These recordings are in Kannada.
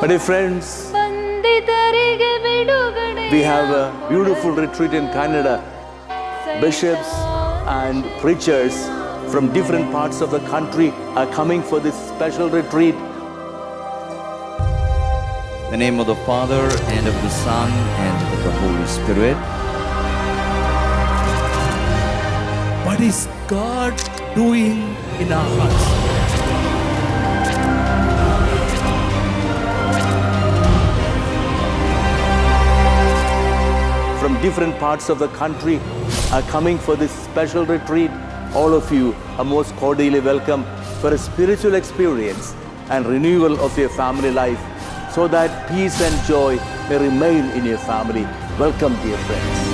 My dear friends, we have a beautiful retreat in Canada. Bishops and preachers from different parts of the country are coming for this special retreat. In the name of the Father, and of the Son, and of the Holy Spirit. What is God doing in our hearts? From different parts of the country are coming for this special retreat. All of you are most cordially welcome for a spiritual experience and renewal of your family life, so that peace and joy may remain in your family. Welcome, dear friends.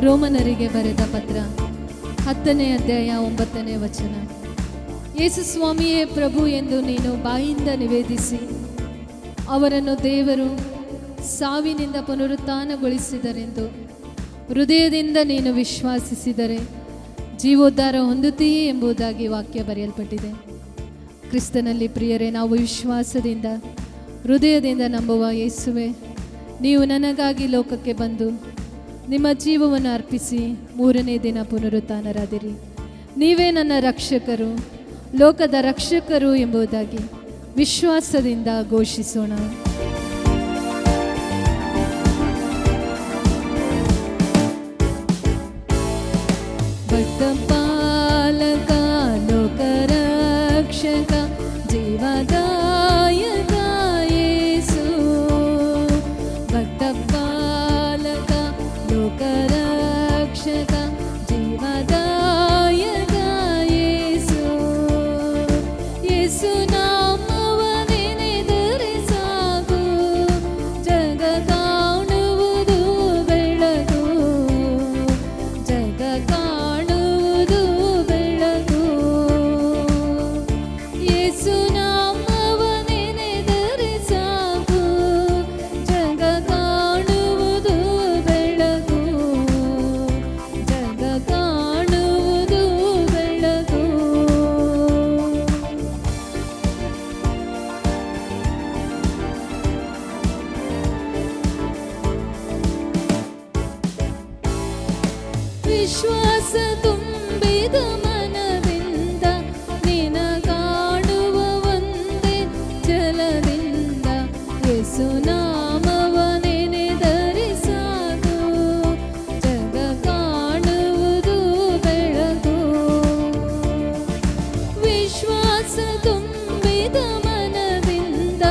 ರೋಮನರಿಗೆ ಬರೆದ ಪತ್ರ 10ನೇ ಅಧ್ಯಾಯ 9ನೇ ವಚನ. ಯೇಸು ಸ್ವಾಮಿಯೇ ಪ್ರಭು ಎಂದು ನೀನು ಬಾಯಿಂದ ನಿವೇದಿಸಿ ಅವರನ್ನು ದೇವರು ಸಾವಿನಿಂದ ಪುನರುತ್ಥಾನಗೊಳಿಸಿದರೆಂದು ಹೃದಯದಿಂದ ನೀನು ವಿಶ್ವಾಸಿಸಿದರೆ ಜೀವೋದ್ಧಾರ ಹೊಂದುತ್ತೀಯೇ ಎಂಬುದಾಗಿ ವಾಕ್ಯ ಬರೆಯಲ್ಪಟ್ಟಿದೆ. ಕ್ರಿಸ್ತನಲ್ಲಿ ಪ್ರಿಯರೇ, ನಾವು ವಿಶ್ವಾಸದಿಂದ ಹೃದಯದಿಂದ ನಂಬುವ ಯೇಸುವೆ, ನೀವು ನನಗಾಗಿ ಲೋಕಕ್ಕೆ ಬಂದು ನಿಮ್ಮ ಜೀವವನ್ನು ಅರ್ಪಿಸಿ 3ನೇ ದಿನ ಪುನರುತ್ಥಾನರಾದಿರಿ. ನೀವೇ ನನ್ನ ರಕ್ಷಕರು, ಲೋಕದ ರಕ್ಷಕರು ಎಂಬುದಾಗಿ ವಿಶ್ವಾಸದಿಂದ ಘೋಷಿಸೋಣ. ಭಕ್ತಪಾಲಕ, ಲೋಕರಕ್ಷಕ, ಜೀವದಾಯಕ ಯೇಸು. ಭಕ್ತಪಾಲಕ, ಲೋಕರಕ್ಷಕ, ಜೀವದಾಯಕ ಯೇಸು. ಯೇಸು ನಾಮವನೆನೆದರೆ ಸಾಕು, ಜಗ ಕಾಣುವುದು ಬೆಳಕು, ಜಗ ಕಾಣುವುದು ಬೆಳಕು. ಯೇಸು ನಾಮವನೆನೆದರೆ ಸಾಕು, ಜಗ ಕಾಣುವುದು ಬೆಳಕು, ಜಗ ಕಾಣುವುದು ಬೆಳಕು. ವಿಶ್ವಾಸ ತುಂಬಿದ ಮನದಿಂದ ನಿನ ಕಾಣುವ ಒಂದೇ ಜಲದಿಂದ ಯೇಸು ನಾಮವ ನೆನೆದರೆ ಸಾಕು, ಜಗ ಕಾಣುವುದು ಬೆಳಕು. ವಿಶ್ವಾಸ ತುಂಬಿದ ಮನದಿಂದ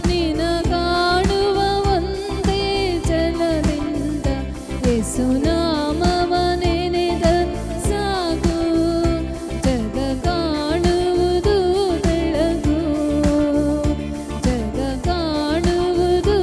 ನಿನ ಕಾಣುವ ಒಂದೇ ಜಲದಿಂದ ಯೇಸು ನಾಮವ ನೆನೆದ ಸಾಕು, ಜಗ ಕಾಣುವುದು ಬೆಳಕು, ಜಗ ಕಾಣುವುದು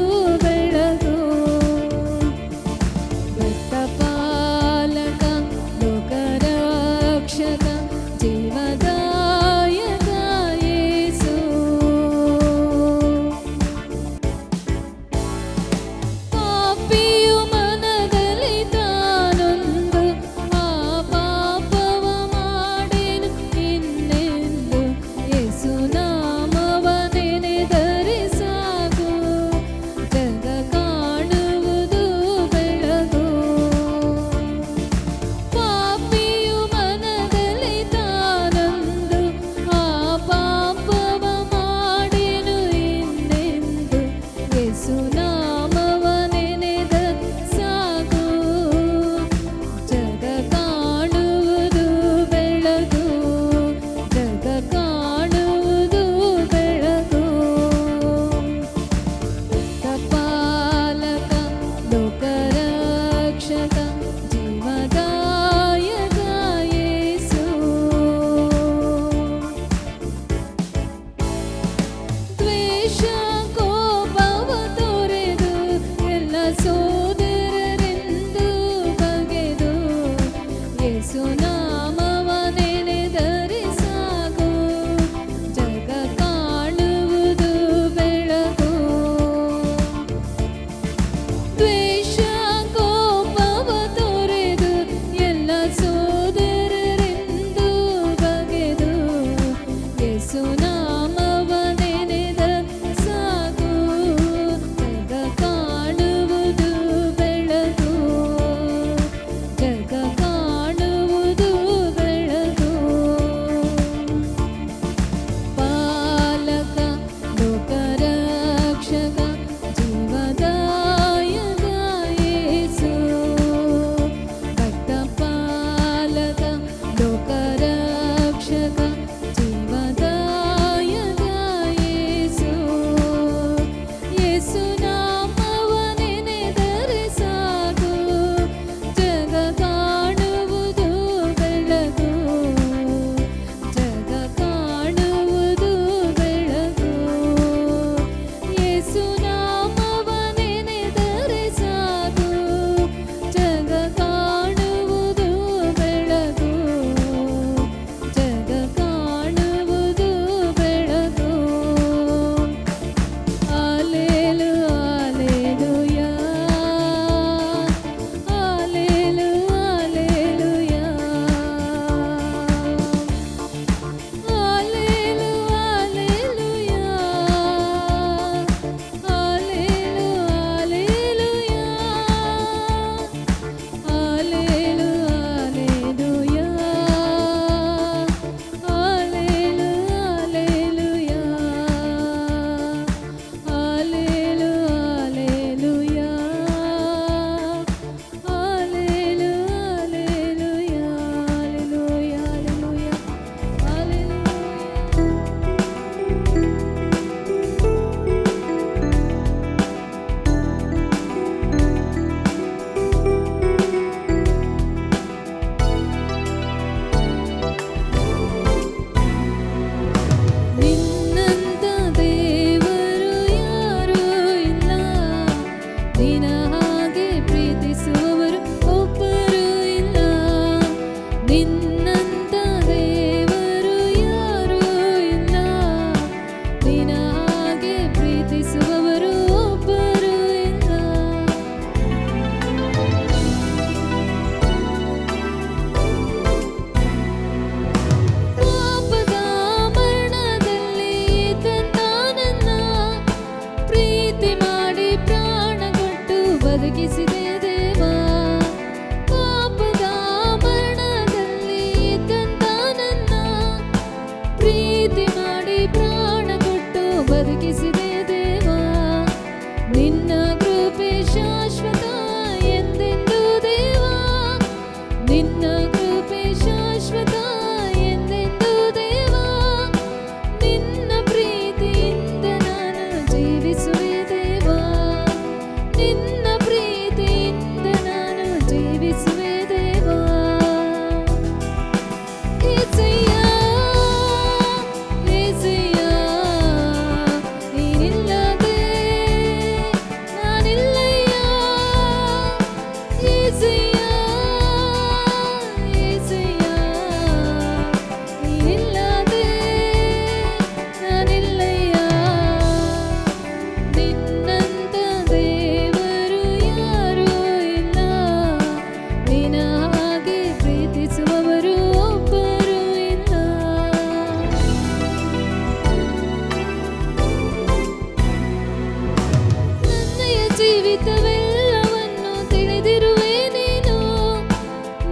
ಜೀವಿತವೆಲ್ಲವನ್ನು ತಿಳಿದಿರುವೆ ನೀನು.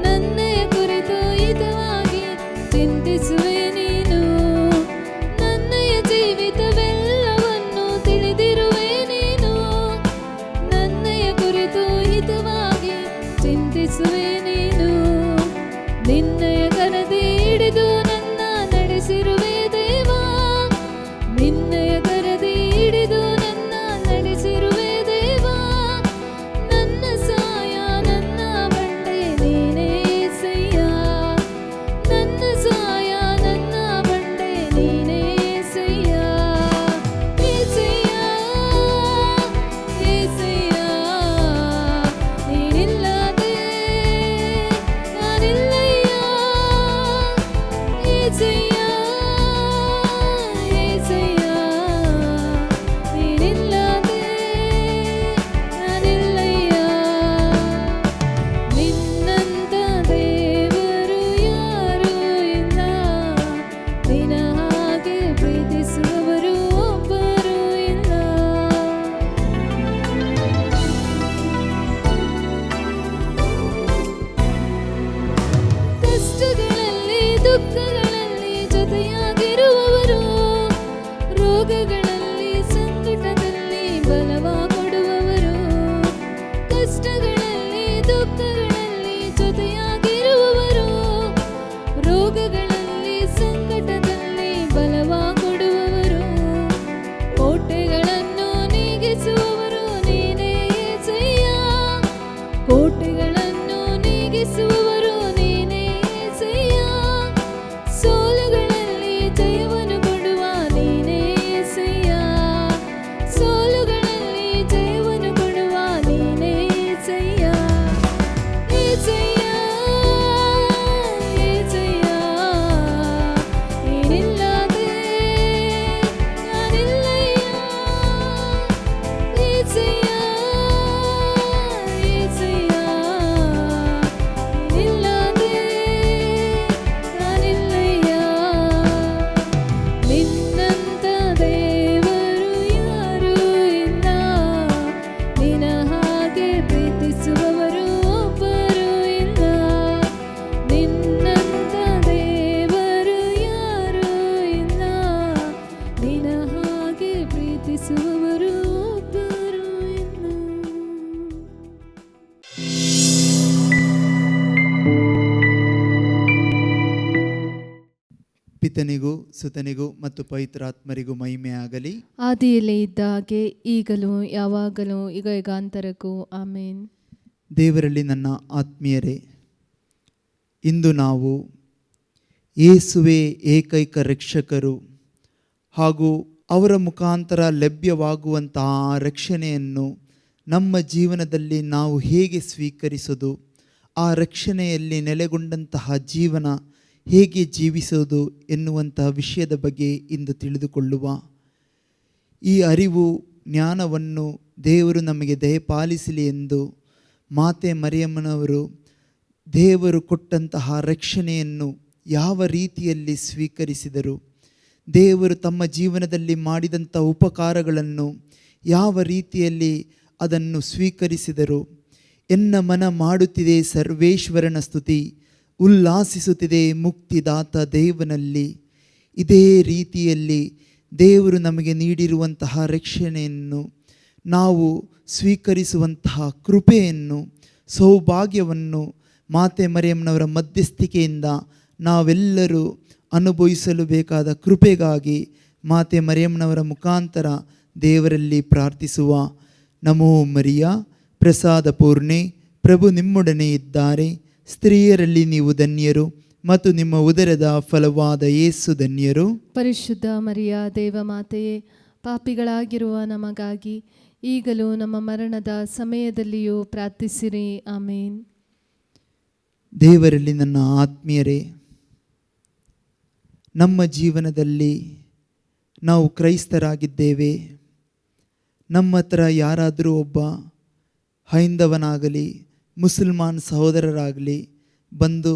ನನ್ನಯ ಕುರಿತು ಹಿತವಾಗಿ ಚಿಂತಿಸುವೆ ನೀನು. ನನ್ನಯ ಜೀವಿತವೆಲ್ಲವನ್ನು ತಿಳಿದಿರುವೆ ನೀನು. ನನ್ನಯ ಕುರಿತು ಹಿತವಾಗಿ ಚಿಂತಿಸುವೆ ನೀನು. ನಿನ್ನಯ ಕರದಿ ಹಿಡಿದು ನನ್ನ ನಡೆಸಿರುವೆ ದೇವಾ. ನಿನ್ನಯ ಕರದಿ ಹಿಡಿದು ನನ್ನ ನಡೆಸಿರುವೆ ದೇವಾ. ನನ್ನ ಸಹಾಯ ನನ್ನ ಬಂಡೆ ನೀನೇ ಏಸಯ್ಯ. ನನ್ನ ಸಹಾಯ ನನ್ನ ಬಂಡೆ ನೀನೇ ಏಸಯ್ಯ. ಏಸಯ್ಯ, ಏಸಯ್ಯ, ನೀನಿಲ್ಲದೆ ನಾನಿಲ್ಲಯ್ಯ. ಏಸಯ್ಯ, ಏಸಯ್ಯ, ನೀನಿಲ್ಲದೆ ನಾನಿಲ್ಲಯ್ಯ. ನಿನ್ನಂತ ದೇವರು ಯಾರೂ ಇಲ್ಲ. ನಿನ್ನ ಹಾಗೆ ಪ್ರೀತಿಸುವವರು ಒಬ್ಬರೂ ಇಲ್ಲ. ಕಷ್ಟಗಳಲ್ಲಿ ದುಃಖಗಳಲ್ಲಿ ಜೊತೆಯಾಗಿರುವವರು, ರೋಗಗಳಲ್ಲಿ ಸಂಕಟದಲ್ಲಿ ಬಲವ ಕೊಡುವವರು. ಕಷ್ಟಗಳಲ್ಲಿ ದುಃಖಗಳಲ್ಲಿ ಜೊತೆಯಾಗಿರುವವರು, ರೋಗಗಳಲ್ಲಿ ಸಂಕಟದಲ್ಲಿ ಬಲವ ಕೊಡುವವರು. ಕೋಟೆಗಳನ್ನು ನೀಗಿಸುವವರು ನೀನೇ ಏಸಯ್ಯ. ಕೋಟೆಗಳನ್ನು ನೀಗಿಸುವವರು ನೀನೇ ಏಸಯ್ಯ. ಸೋಲುಗಳಲ್ಲಿ ಜಯವನ್ನು ಕೊಡುವ ನೀನೇ ಏಸಯ್ಯ. ಸೋಲುಗಳಲ್ಲಿ ಜಯವನ್ನು ಕೊಡುವ ನೀನೇ ಏಸಯ್ಯ. ಏಸಯ್ಯ, ಏಸಯ್ಯ, ನೀನಿಲ್ಲದೆ ನಾನಿಲ್ಲಯ್ಯ. ಏಸಯ್ಯ, ಏಸಯ್ಯ, ನೀನಿಲ್ಲದೆ ನಾನಿಲ್ಲಯ್ಯ. ನಿನ್ನಂತ ದೇವರು ಯಾರೂ ಇಲ್ಲ. ನಿನ್ನ ಹಾಗೆ ಪ್ರೀತಿಸುವವರು ಒಬ್ಬರೂ ಇಲ್ಲ. ನಿನ್ನಂತ ದೇವರು ಯಾರೂ ಇಲ್ಲ. ನಿನ್ನ ಹಾಗೆ ಪ್ರೀತಿಸುವವರು ಒಬ್ಬರೂ ಇಲ್ಲ. ಪಿತನಿಗೂ ಸುತನಿಗೂ ಮತ್ತು ಪವಿತ್ರಾತ್ಮರಿಗೂ ಮಹಿಮೆ ಆಗಲಿ. ಆದಿಯಲ್ಲಿ ಇದ್ದ ಹಾಗೆ ಈಗಲೂ ಯಾವಾಗಲೂ ಈಗ ಯುಗಾಂತರಕ್ಕೂ ಆಮೇನ್. ದೇವರಲ್ಲಿ ನನ್ನ ಆತ್ಮೀಯರೇ, ಇಂದು ನಾವು ಯೇಸುವೇ ಏಕೈಕ ರಕ್ಷಕರು ಹಾಗೂ ಅವರ ಮುಖಾಂತರ ಲಭ್ಯವಾಗುವಂತಹ ರಕ್ಷಣೆಯನ್ನು ನಮ್ಮ ಜೀವನದಲ್ಲಿ ನಾವು ಹೇಗೆ ಸ್ವೀಕರಿಸೋದು, ಆ ರಕ್ಷಣೆಯಲ್ಲಿ ನೆಲೆಗೊಂಡಂತಹ ಜೀವನ ಹೇಗೆ ಜೀವಿಸೋದು ಎನ್ನುವಂತಹ ವಿಷಯದ ಬಗ್ಗೆ ಇಂದು ತಿಳಿದುಕೊಳ್ಳುವ. ಈ ಅರಿವು ಜ್ಞಾನವನ್ನು ದೇವರು ನಮಗೆ ದಯಪಾಲಿಸಲಿ ಎಂದು ಮಾತೆ ಮರಿಯಮ್ಮನವರು ದೇವರು ಕೊಟ್ಟಂತಹ ರಕ್ಷಣೆಯನ್ನು ಯಾವ ರೀತಿಯಲ್ಲಿ ಸ್ವೀಕರಿಸಿದರು, ದೇವರು ತಮ್ಮ ಜೀವನದಲ್ಲಿ ಮಾಡಿದಂಥ ಉಪಕಾರಗಳನ್ನು ಯಾವ ರೀತಿಯಲ್ಲಿ ಅದನ್ನು ಸ್ವೀಕರಿಸಿದರು. ಎನ್ನ ಮನ ಮಾಡುತ್ತಿದೆ ಸರ್ವೇಶ್ವರನ ಸ್ತುತಿ, ಉಲ್ಲಾಸಿಸುತ್ತಿದೆ ಮುಕ್ತಿದಾತ ದೇವನಲ್ಲಿ. ಇದೇ ರೀತಿಯಲ್ಲಿ ದೇವರು ನಮಗೆ ನೀಡಿರುವಂತಹ ರಕ್ಷಣೆಯನ್ನು ನಾವು ಸ್ವೀಕರಿಸುವಂತಹ ಕೃಪೆಯನ್ನು, ಸೌಭಾಗ್ಯವನ್ನು ಮಾತೆ ಮರಿಯಮ್ಮನವರ ಮಧ್ಯಸ್ಥಿಕೆಯಿಂದ ನಾವೆಲ್ಲರೂ ಅನುಭವಿಸಲು ಬೇಕಾದ ಕೃಪೆಗಾಗಿ ಮಾತೆ ಮರಿಯಮ್ಮನವರ ಮುಖಾಂತರ ದೇವರಲ್ಲಿ ಪ್ರಾರ್ಥಿಸುವ. ನಮೋ ಮರಿಯ, ಪ್ರಸಾದ ಪೂರ್ಣೆ, ಪ್ರಭು ನಿಮ್ಮೊಡನೆ ಇದ್ದಾರೆ. ಸ್ತ್ರೀಯರಲ್ಲಿ ನೀವು ಧನ್ಯರು ಮತ್ತು ನಿಮ್ಮ ಉದರದ ಫಲವಾದ ಯೇಸು ಧನ್ಯರು. ಪರಿಶುದ್ಧ ಮರಿಯ ದೇವಮಾತೆಯೇ, ಪಾಪಿಗಳಾಗಿರುವ ನಮಗಾಗಿ ಈಗಲೂ ನಮ್ಮ ಮರಣದ ಸಮಯದಲ್ಲಿಯೂ ಪ್ರಾರ್ಥಿಸಿರಿ. ಆಮೇನ್. ದೇವರಲ್ಲಿ ನನ್ನ ಆತ್ಮೀಯರೇ, ನಮ್ಮ ಜೀವನದಲ್ಲಿ ನಾವು ಕ್ರೈಸ್ತರಾಗಿದ್ದೇವೆ. ನಮ್ಮ ಹತ್ರ ಯಾರಾದರೂ ಒಬ್ಬ ಹೈಂದವನಾಗಲಿ ಮುಸಲ್ಮಾನ್ ಸಹೋದರರಾಗಲಿ ಬಂದು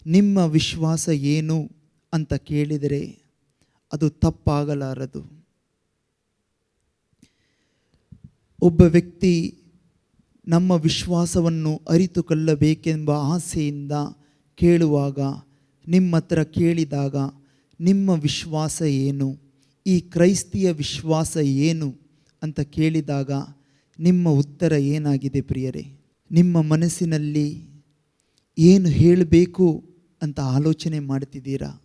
ನಿಮ್ಮ ವಿಶ್ವಾಸ ಏನು ಅಂತ ಕೇಳಿದರೆ ಅದು ತಪ್ಪಾಗಲಾರದು. ಒಬ್ಬ ವ್ಯಕ್ತಿ ನಮ್ಮ ವಿಶ್ವಾಸವನ್ನು ಅರಿತುಕೊಳ್ಳಬೇಕೆಂಬ ಆಸೆಯಿಂದ ಕೇಳುವಾಗ, ನಿಮ್ಮ ಹತ್ರ ಕೇಳಿದಾಗ, ನಿಮ್ಮ ವಿಶ್ವಾಸ ಏನು, ಈ ಕ್ರೈಸ್ತಿಯ ವಿಶ್ವಾಸ ಏನು ಅಂತ ಕೇಳಿದಾಗ ನಿಮ್ಮ ಉತ್ತರ ಏನಾಗಿದೆ ಪ್ರಿಯರೇ? ನಿಮ್ಮ ಮನಸ್ಸಿನಲ್ಲಿ ಏನು ಹೇಳಬೇಕು ಅಂತ ಆಲೋಚನೆ ಮಾಡ್ತಿದ್ದೀರಾ?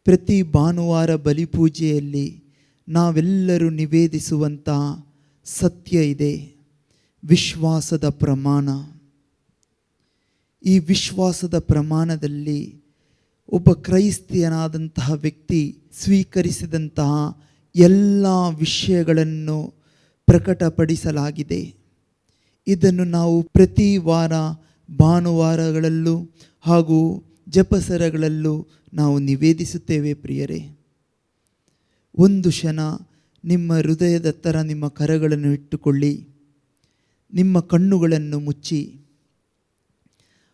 ಪ್ರತಿ ಭಾನುವಾರ ಬಲಿಪೂಜೆಯಲ್ಲಿ ನಾವೆಲ್ಲರೂ ನಿವೇದಿಸುವಂಥ ಸತ್ಯ ಇದೆ, ವಿಶ್ವಾಸದ ಪ್ರಮಾಣ. ಈ ವಿಶ್ವಾಸದ ಪ್ರಮಾಣದಲ್ಲಿ ಒಬ್ಬ ಕ್ರೈಸ್ತಿಯನಾದಂತಹ ವ್ಯಕ್ತಿ ಸ್ವೀಕರಿಸಿದಂತಹ ಎಲ್ಲ ವಿಷಯಗಳನ್ನು ಪ್ರಕಟಪಡಿಸಲಾಗಿದೆ. ಇದನ್ನು ನಾವು ಪ್ರತಿ ವಾರ ಭಾನುವಾರಗಳಲ್ಲೂ ಹಾಗೂ ಜಪಸರಗಳಲ್ಲೂ ನಾವು ನಿವೇದಿಸುತ್ತೇವೆ ಪ್ರಿಯರೇ. ಒಂದು ಕ್ಷಣ ನಿಮ್ಮ ಹೃದಯದ ಹತ್ತಿರ ನಿಮ್ಮ ಕರಗಳನ್ನು ಇಟ್ಟುಕೊಳ್ಳಿ, ನಿಮ್ಮ ಕಣ್ಣುಗಳನ್ನು ಮುಚ್ಚಿ,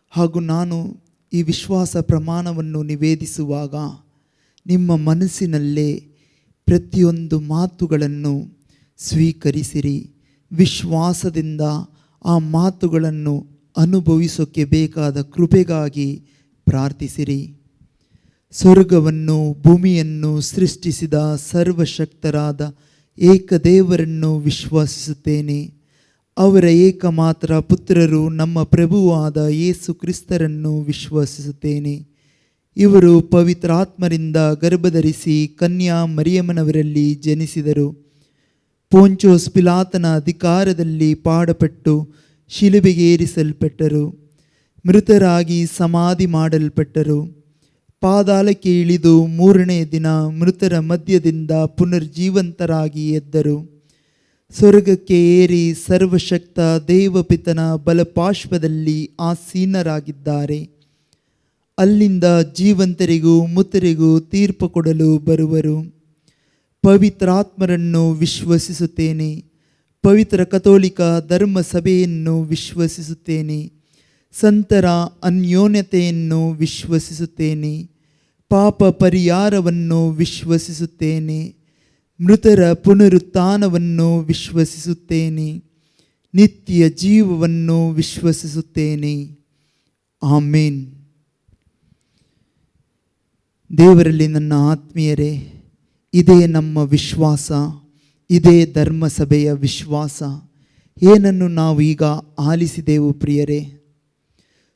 ಹಾಗೂ ನಾನು ಈ ವಿಶ್ವಾಸ ಪ್ರಮಾಣವನ್ನು ನಿವೇದಿಸುವಾಗ ನಿಮ್ಮ ಮನಸ್ಸಿನಲ್ಲೇ ಪ್ರತಿಯೊಂದು ಮಾತುಗಳನ್ನು ಸ್ವೀಕರಿಸಿರಿ. ವಿಶ್ವಾಸದಿಂದ ಆ ಮಾತುಗಳನ್ನು ಅನುಭವಿಸೋಕ್ಕೆ ಬೇಕಾದ ಕೃಪೆಗಾಗಿ ಪ್ರಾರ್ಥಿಸಿರಿ. ಸ್ವರ್ಗವನ್ನು ಭೂಮಿಯನ್ನು ಸೃಷ್ಟಿಸಿದ ಸರ್ವಶಕ್ತರಾದ ಏಕದೇವರನ್ನು ವಿಶ್ವಾಸಿಸುತ್ತೇನೆ. ಅವರ ಏಕಮಾತ್ರ ಪುತ್ರರು ನಮ್ಮ ಪ್ರಭುವಾದ ಯೇಸು ಕ್ರಿಸ್ತರನ್ನು ವಿಶ್ವಾಸಿಸುತ್ತೇನೆ. ಇವರು ಪವಿತ್ರಾತ್ಮರಿಂದ ಗರ್ಭಧರಿಸಿ ಕನ್ಯಾ ಮರಿಯಮ್ಮನವರಲ್ಲಿ ಜನಿಸಿದರು. ಪೋಂಚೋಸ್ ಪಿಲಾತನ ಅಧಿಕಾರದಲ್ಲಿ ಪಾಡಪಟ್ಟು ಶಿಲುಬೆಗೇರಿಸಲ್ಪಟ್ಟರು. ಮೃತರಾಗಿ ಸಮಾಧಿ ಮಾಡಲ್ಪಟ್ಟರು. ಪಾತಾಳಕ್ಕೆ ಇಳಿದು ಮೂರನೇ ದಿನ ಮೃತರ ಮಧ್ಯದಿಂದ ಪುನರ್ಜೀವಂತರಾಗಿ ಎದ್ದರು. ಸ್ವರ್ಗಕ್ಕೆ ಏರಿ ಸರ್ವಶಕ್ತ ದೇವಪಿತನ ಬಲಪಾರ್ಶ್ವದಲ್ಲಿ ಆಸೀನರಾಗಿದ್ದಾರೆ. ಅಲ್ಲಿಂದ ಜೀವಂತರಿಗೂ ಮೃತರಿಗೂ ತೀರ್ಪು ಕೊಡಲು ಬರುವರು. ಪವಿತ್ರಾತ್ಮರನ್ನು ವಿಶ್ವಸಿಸುತ್ತೇನೆ. ಪವಿತ್ರ ಕಥೋಲಿಕ ಧರ್ಮ ಸಭೆಯನ್ನು ವಿಶ್ವಸಿಸುತ್ತೇನೆ. ಸಂತರ ಅನ್ಯೋನ್ಯತೆಯನ್ನು ವಿಶ್ವಸಿಸುತ್ತೇನೆ. ಪಾಪ ಪರಿಹಾರವನ್ನು ವಿಶ್ವಸಿಸುತ್ತೇನೆ. ಮೃತರ ಪುನರುತ್ಥಾನವನ್ನು ವಿಶ್ವಸಿಸುತ್ತೇನೆ. ನಿತ್ಯ ಜೀವವನ್ನು ವಿಶ್ವಸಿಸುತ್ತೇನೆ. ಆಮೇನ್. ದೇವರಲ್ಲಿ ನನ್ನ ಆತ್ಮೀಯರೇ, ಇದೇ ನಮ್ಮ ವಿಶ್ವಾಸ, ಇದೇ ಧರ್ಮಸಭೆಯ ವಿಶ್ವಾಸ. ಏನನ್ನು ನಾವು ಈಗ ಆಲಿಸಿದೆವು ಪ್ರಿಯರೇ?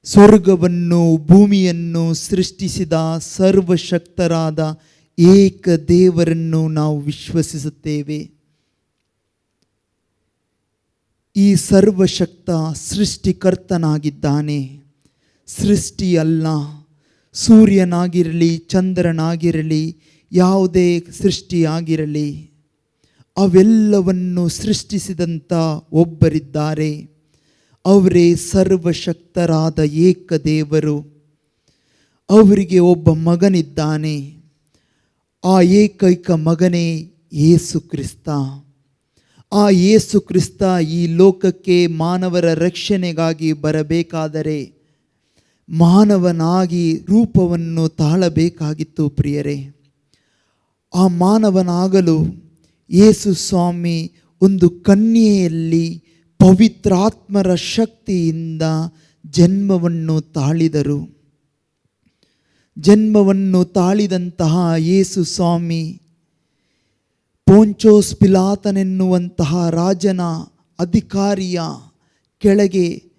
ಸ್ವರ್ಗವನ್ನು ಭೂಮಿಯನ್ನು ಸೃಷ್ಟಿಸಿದ ಸರ್ವಶಕ್ತರಾದ ಏಕ ದೇವರನ್ನು ನಾವು ವಿಶ್ವಸಿಸುತ್ತೇವೆ. ಈ ಸರ್ವಶಕ್ತ ಸೃಷ್ಟಿಕರ್ತನಾಗಿದ್ದಾನೆ, ಸೃಷ್ಟಿ ಅಲ್ಲ. ಸೂರ್ಯನಾಗಿರಲಿ, ಚಂದ್ರನಾಗಿರಲಿ, ಯಾವುದೇ ಸೃಷ್ಟಿಯಾಗಿರಲಿ, ಅವೆಲ್ಲವನ್ನು ಸೃಷ್ಟಿಸಿದಂಥ ಒಬ್ಬರಿದ್ದಾರೆ. ಅವರೇ ಸರ್ವಶಕ್ತರಾದ ಏಕದೇವರು. ಅವರಿಗೆ ಒಬ್ಬ ಮಗನಿದ್ದಾನೆ. ಆ ಏಕೈಕ ಮಗನೇ ಯೇಸು ಕ್ರಿಸ್ತ. ಆ ಯೇಸು ಕ್ರಿಸ್ತ ಈ ಲೋಕಕ್ಕೆ ಮಾನವರ ರಕ್ಷಣೆಗಾಗಿ ಬರಬೇಕಾದರೆ ಮಾನವನಾಗಿ ರೂಪವನ್ನು ತಾಳಬೇಕಾಗಿತ್ತು ಪ್ರಿಯರೇ. ಆ ಮಾನವನಾಗಲು ಯೇಸು ಸ್ವಾಮಿ ಒಂದು ಕನ್ಯೆಯಲ್ಲಿ ಪವಿತ್ರಾತ್ಮರ ಶಕ್ತಿಯಿಂದ ಜನ್ಮವನ್ನು ತಾಳಿದರು. ಜನ್ಮವನ್ನು ತಾಳಿದಂತಹ ಯೇಸು ಸ್ವಾಮಿ ಪೋಂಚೋಸ್ ಪಿಲಾತನೆನ್ನುವಂತಹ ರಾಜನ ಅಧಿಕಾರಿಯ ಕೆಳಗೆ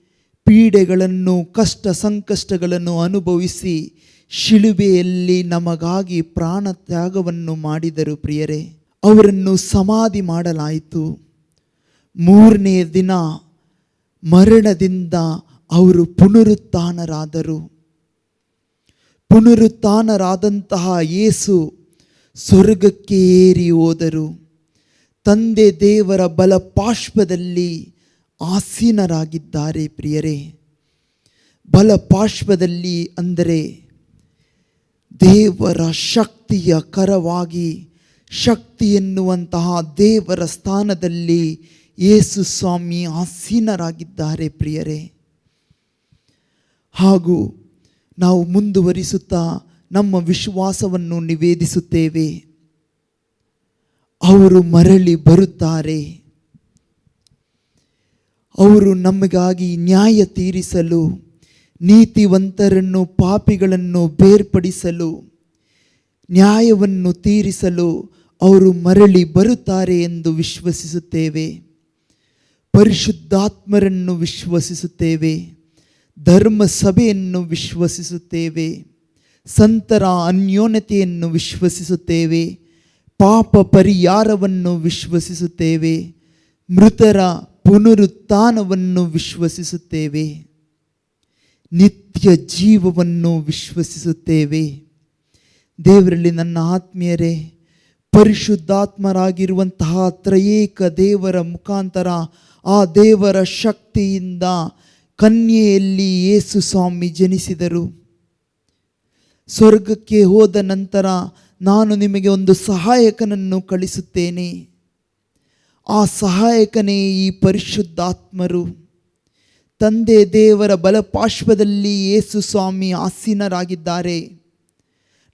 ಪೀಡೆಗಳನ್ನು, ಕಷ್ಟ ಸಂಕಷ್ಟಗಳನ್ನು ಅನುಭವಿಸಿ ಶಿಲುಬೆಯಲ್ಲಿ ನಮಗಾಗಿ ಪ್ರಾಣ ತ್ಯಾಗವನ್ನು ಮಾಡಿದರು ಪ್ರಿಯರೇ. ಅವರನ್ನು ಸಮಾಧಿ ಮಾಡಲಾಯಿತು. ಮೂರನೇ ದಿನ ಮರಣದಿಂದ ಅವರು ಪುನರುತ್ಥಾನರಾದರು. ಪುನರುತ್ಥಾನರಾದಂತಹ ಯೇಸು ಸ್ವರ್ಗಕ್ಕೆ ಏರಿ ಹೋದರು. ತಂದೆ ದೇವರ ಬಲಪಾರ್ಶ್ವದಲ್ಲಿ ಆಸೀನರಾಗಿದ್ದಾರೆ ಪ್ರಿಯರೇ. ಬಲಪಾರ್ಶ್ವದಲ್ಲಿ ಅಂದರೆ ದೇವರ ಶಕ್ತಿಯ ಕರವಾಗಿ, ಶಕ್ತಿ ಎನ್ನುವಂತಹ ದೇವರ ಸ್ಥಾನದಲ್ಲಿ ಯೇಸು ಸ್ವಾಮಿ ಆಸೀನರಾಗಿದ್ದಾರೆ ಪ್ರಿಯರೇ. ಹಾಗೂ ನಾವು ಮುಂದುವರಿಸುತ್ತಾ ನಮ್ಮ ವಿಶ್ವಾಸವನ್ನು ನಿವೇದಿಸುತ್ತೇವೆ. ಅವರು ಮರಳಿ ಬರುತ್ತಾರೆ. ಅವರು ನಮಗಾಗಿ ನ್ಯಾಯ ತೀರಿಸಲು, ನೀತಿವಂತರನ್ನು ಪಾಪಿಗಳನ್ನು ಬೇರ್ಪಡಿಸಲು, ನ್ಯಾಯವನ್ನು ತೀರಿಸಲು ಅವರು ಮರಳಿ ಬರುತ್ತಾರೆ ಎಂದು ವಿಶ್ವಸಿಸುತ್ತೇವೆ. ಪರಿಶುದ್ಧಾತ್ಮರನ್ನು ವಿಶ್ವಸಿಸುತ್ತೇವೆ. ಧರ್ಮ ಸಭೆಯನ್ನು ವಿಶ್ವಸಿಸುತ್ತೇವೆ. ಸಂತರ ಅನ್ಯೋನ್ಯತೆಯನ್ನು ವಿಶ್ವಸಿಸುತ್ತೇವೆ. ಪಾಪ ಪರಿಹಾರವನ್ನು ವಿಶ್ವಸಿಸುತ್ತೇವೆ. ಮೃತರ ಪುನರುತ್ಥಾನವನ್ನು ವಿಶ್ವಸಿಸುತ್ತೇವೆ. ನಿತ್ಯ ಜೀವವನ್ನು ವಿಶ್ವಸಿಸುತ್ತೇವೆ. ದೇವರಲ್ಲಿ ನನ್ನ ಆತ್ಮೀಯರೇ, ಪರಿಶುದ್ಧಾತ್ಮರಾಗಿರುವಂತಹ ತ್ರಯೇಕ ದೇವರ ಮುಖಾಂತರ, ಆ ದೇವರ ಶಕ್ತಿಯಿಂದ ಕನ್ಯೆಯಲ್ಲಿ ಯೇಸು ಸ್ವಾಮಿ ಜನಿಸಿದರು. ಸ್ವರ್ಗಕ್ಕೆ ಹೋದ ನಂತರ ನಾನು ನಿಮಗೆ ಒಂದು ಸಹಾಯಕನನ್ನು ಕಳಿಸುತ್ತೇನೆ. ಆ ಸಹಾಯಕನೇ ಈ ಪರಿಶುದ್ಧಾತ್ಮರು. ತಂದೆ ದೇವರ ಬಲಪಾರ್ಶ್ವದಲ್ಲಿ ಯೇಸು ಸ್ವಾಮಿ ಆಸೀನರಾಗಿದ್ದಾರೆ.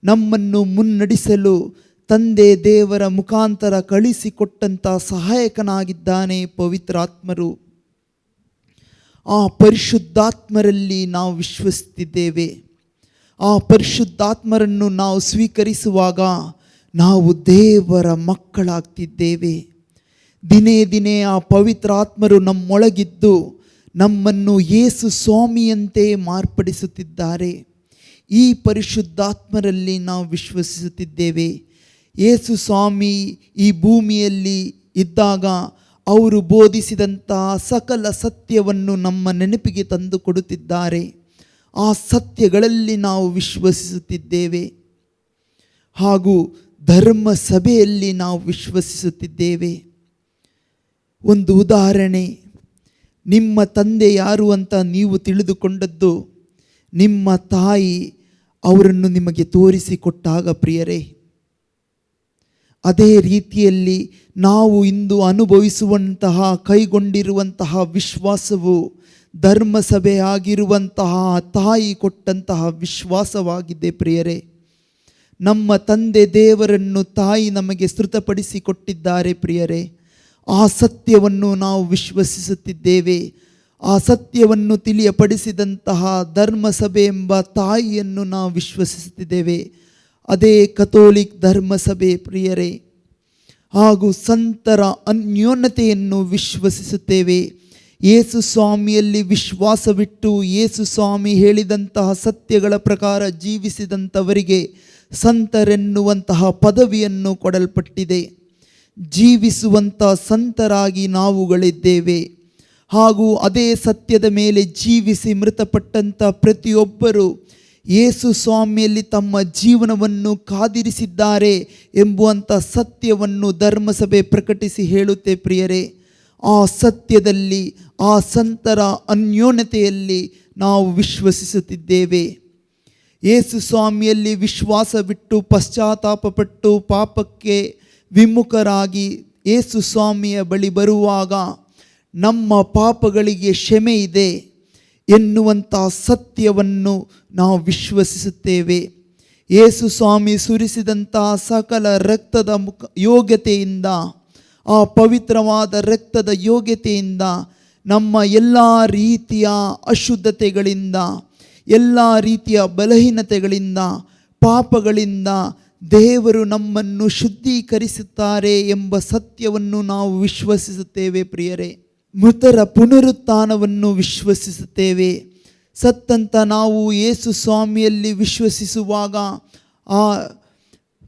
ನಮ್ಮನ್ನು ಮುನ್ನಡೆಸಲು ತಂದೆ ದೇವರ ಮುಖಾಂತರ ಕಳಿಸಿಕೊಟ್ಟಂಥ ಸಹಾಯಕನಾಗಿದ್ದಾನೆ ಪವಿತ್ರಾತ್ಮರು. ಆ ಪರಿಶುದ್ಧಾತ್ಮರಲ್ಲಿ ನಾವು ವಿಶ್ವಸಿಸುತ್ತಿದ್ದೇವೆ. ಆ ಪರಿಶುದ್ಧಾತ್ಮರನ್ನು ನಾವು ಸ್ವೀಕರಿಸುವಾಗ ನಾವು ದೇವರ ಮಕ್ಕಳಾಗ್ತಿದ್ದೇವೆ. ದಿನೇ ದಿನೇ ಆ ಪವಿತ್ರಾತ್ಮರು ನಮ್ಮೊಳಗಿದ್ದು ನಮ್ಮನ್ನು ಯೇಸು ಸ್ವಾಮಿಯಂತೆ ಮಾರ್ಪಡಿಸುತ್ತಿದ್ದಾರೆ. ಈ ಪರಿಶುದ್ಧಾತ್ಮರಲ್ಲಿ ನಾವು ವಿಶ್ವಸಿಸುತ್ತಿದ್ದೇವೆ. ಯೇಸು ಸ್ವಾಮಿ ಈ ಭೂಮಿಯಲ್ಲಿ ಇದ್ದಾಗ ಅವರು ಬೋಧಿಸಿದಂತಹ ಸಕಲ ಸತ್ಯವನ್ನು ನಮ್ಮ ನೆನಪಿಗೆ ತಂದು ಕೊಡುತ್ತಿದ್ದಾರೆ. ಆ ಸತ್ಯಗಳಲ್ಲಿ ನಾವು ವಿಶ್ವಸಿಸುತ್ತಿದ್ದೇವೆ. ಹಾಗೂ ಧರ್ಮ ಸಭೆಯಲ್ಲಿ ನಾವು ವಿಶ್ವಸಿಸುತ್ತಿದ್ದೇವೆ. ಒಂದು ಉದಾಹರಣೆ, ನಿಮ್ಮ ತಂದೆ ಯಾರು ಅಂತ ನೀವು ತಿಳಿದುಕೊಂಡದ್ದು ನಿಮ್ಮ ತಾಯಿ ಅವರನ್ನು ನಿಮಗೆ ತೋರಿಸಿಕೊಟ್ಟಾಗ ಪ್ರಿಯರೇ, ಅದೇ ರೀತಿಯಲ್ಲಿ ನಾವು ಇಂದು ಅನುಭವಿಸುವಂತಹ ಕೈಗೊಂಡಿರುವಂತಹ ವಿಶ್ವಾಸವು ಧರ್ಮಸಭೆ ಆಗಿರುವಂತಹ ತಾಯಿ ಕೊಟ್ಟಂತಹ ವಿಶ್ವಾಸವಾಗಿದೆ ಪ್ರಿಯರೇ. ನಮ್ಮ ತಂದೆ ದೇವರನ್ನು ತಾಯಿ ನಮಗೆ ಸ್ತುತಪಡಿಸಿಕೊಟ್ಟಿದ್ದಾರೆ ಪ್ರಿಯರೇ. ಆ ಸತ್ಯವನ್ನು ನಾವು ವಿಶ್ವಸಿಸುತ್ತಿದ್ದೇವೆ. ಆ ಸತ್ಯವನ್ನು ತಿಳಿಯಪಡಿಸಿದಂತಹ ಧರ್ಮಸಭೆ ಎಂಬ ತಾಯಿಯನ್ನು ನಾವು ವಿಶ್ವಸಿಸುತ್ತಿದ್ದೇವೆ. ಅದೇ ಕಥೋಲಿಕ್ ಧರ್ಮಸಭೆ ಪ್ರಿಯರೇ. ಹಾಗೂ ಸಂತರ ಅನ್ಯೋನ್ಯತೆಯನ್ನು ವಿಶ್ವಸಿಸುತ್ತೇವೆ. ಯೇಸು ಸ್ವಾಮಿಯಲ್ಲಿ ವಿಶ್ವಾಸವಿಟ್ಟು ಯೇಸು ಸ್ವಾಮಿ ಹೇಳಿದಂತಹ ಸತ್ಯಗಳ ಪ್ರಕಾರ ಜೀವಿಸಿದಂಥವರಿಗೆ ಸಂತರೆನ್ನುವಂತಹ ಪದವಿಯನ್ನು ಕೊಡಲ್ಪಟ್ಟಿದೆ. ಜೀವಿಸುವಂಥ ಸಂತರಾಗಿ ನಾವುಗಳಿದ್ದೇವೆ. ಹಾಗೂ ಅದೇ ಸತ್ಯದ ಮೇಲೆ ಜೀವಿಸಿ ಮೃತಪಟ್ಟಂಥ ಪ್ರತಿಯೊಬ್ಬರು ಯೇಸು ಸ್ವಾಮಿಯಲ್ಲಿ ತಮ್ಮ ಜೀವನವನ್ನು ಕಾದಿರಿಸಿದ್ದಾರೆ ಎಂಬುವಂಥ ಸತ್ಯವನ್ನು ಧರ್ಮಸಭೆ ಪ್ರಕಟಿಸಿ ಹೇಳುತ್ತೆ ಪ್ರಿಯರೇ. ಆ ಸತ್ಯದಲ್ಲಿ, ಆ ಸಂತರ ಅನ್ಯೋನ್ಯತೆಯಲ್ಲಿ ನಾವು ವಿಶ್ವಸಿಸುತ್ತಿದ್ದೇವೆ. ಯೇಸು ಸ್ವಾಮಿಯಲ್ಲಿ ವಿಶ್ವಾಸವಿಟ್ಟು ಪಶ್ಚಾತ್ತಾಪಪಟ್ಟು ಪಾಪಕ್ಕೆ ವಿಮುಖರಾಗಿ ಯೇಸು ಸ್ವಾಮಿಯ ಬಳಿ ಬರುವಾಗ ನಮ್ಮ ಪಾಪಗಳಿಗೆ ಕ್ಷಮೆ ಇದೆ ಎನ್ನುವಂಥ ಸತ್ಯವನ್ನು ನಾವು ವಿಶ್ವಸಿಸುತ್ತೇವೆ. ಯೇಸು ಸ್ವಾಮಿ ಸುರಿಸಿದಂತಹ ಸಕಲ ರಕ್ತದ ಯೋಗ್ಯತೆಯಿಂದ, ಆ ಪವಿತ್ರವಾದ ರಕ್ತದ ಯೋಗ್ಯತೆಯಿಂದ ನಮ್ಮ ಎಲ್ಲ ರೀತಿಯ ಅಶುದ್ಧತೆಗಳಿಂದ, ಎಲ್ಲ ರೀತಿಯ ಬಲಹೀನತೆಗಳಿಂದ, ಪಾಪಗಳಿಂದ ದೇವರು ನಮ್ಮನ್ನು ಶುದ್ಧೀಕರಿಸುತ್ತಾರೆ ಎಂಬ ಸತ್ಯವನ್ನು ನಾವು ವಿಶ್ವಸಿಸುತ್ತೇವೆ ಪ್ರಿಯರೇ. ಮೃತರ ಪುನರುತ್ಥಾನವನ್ನು ವಿಶ್ವಸಿಸುತ್ತೇವೆ. ಸತ್ತಂತ ನಾವು ಯೇಸು ಸ್ವಾಮಿಯಲ್ಲಿ ವಿಶ್ವಸಿಸುವಾಗ ಆ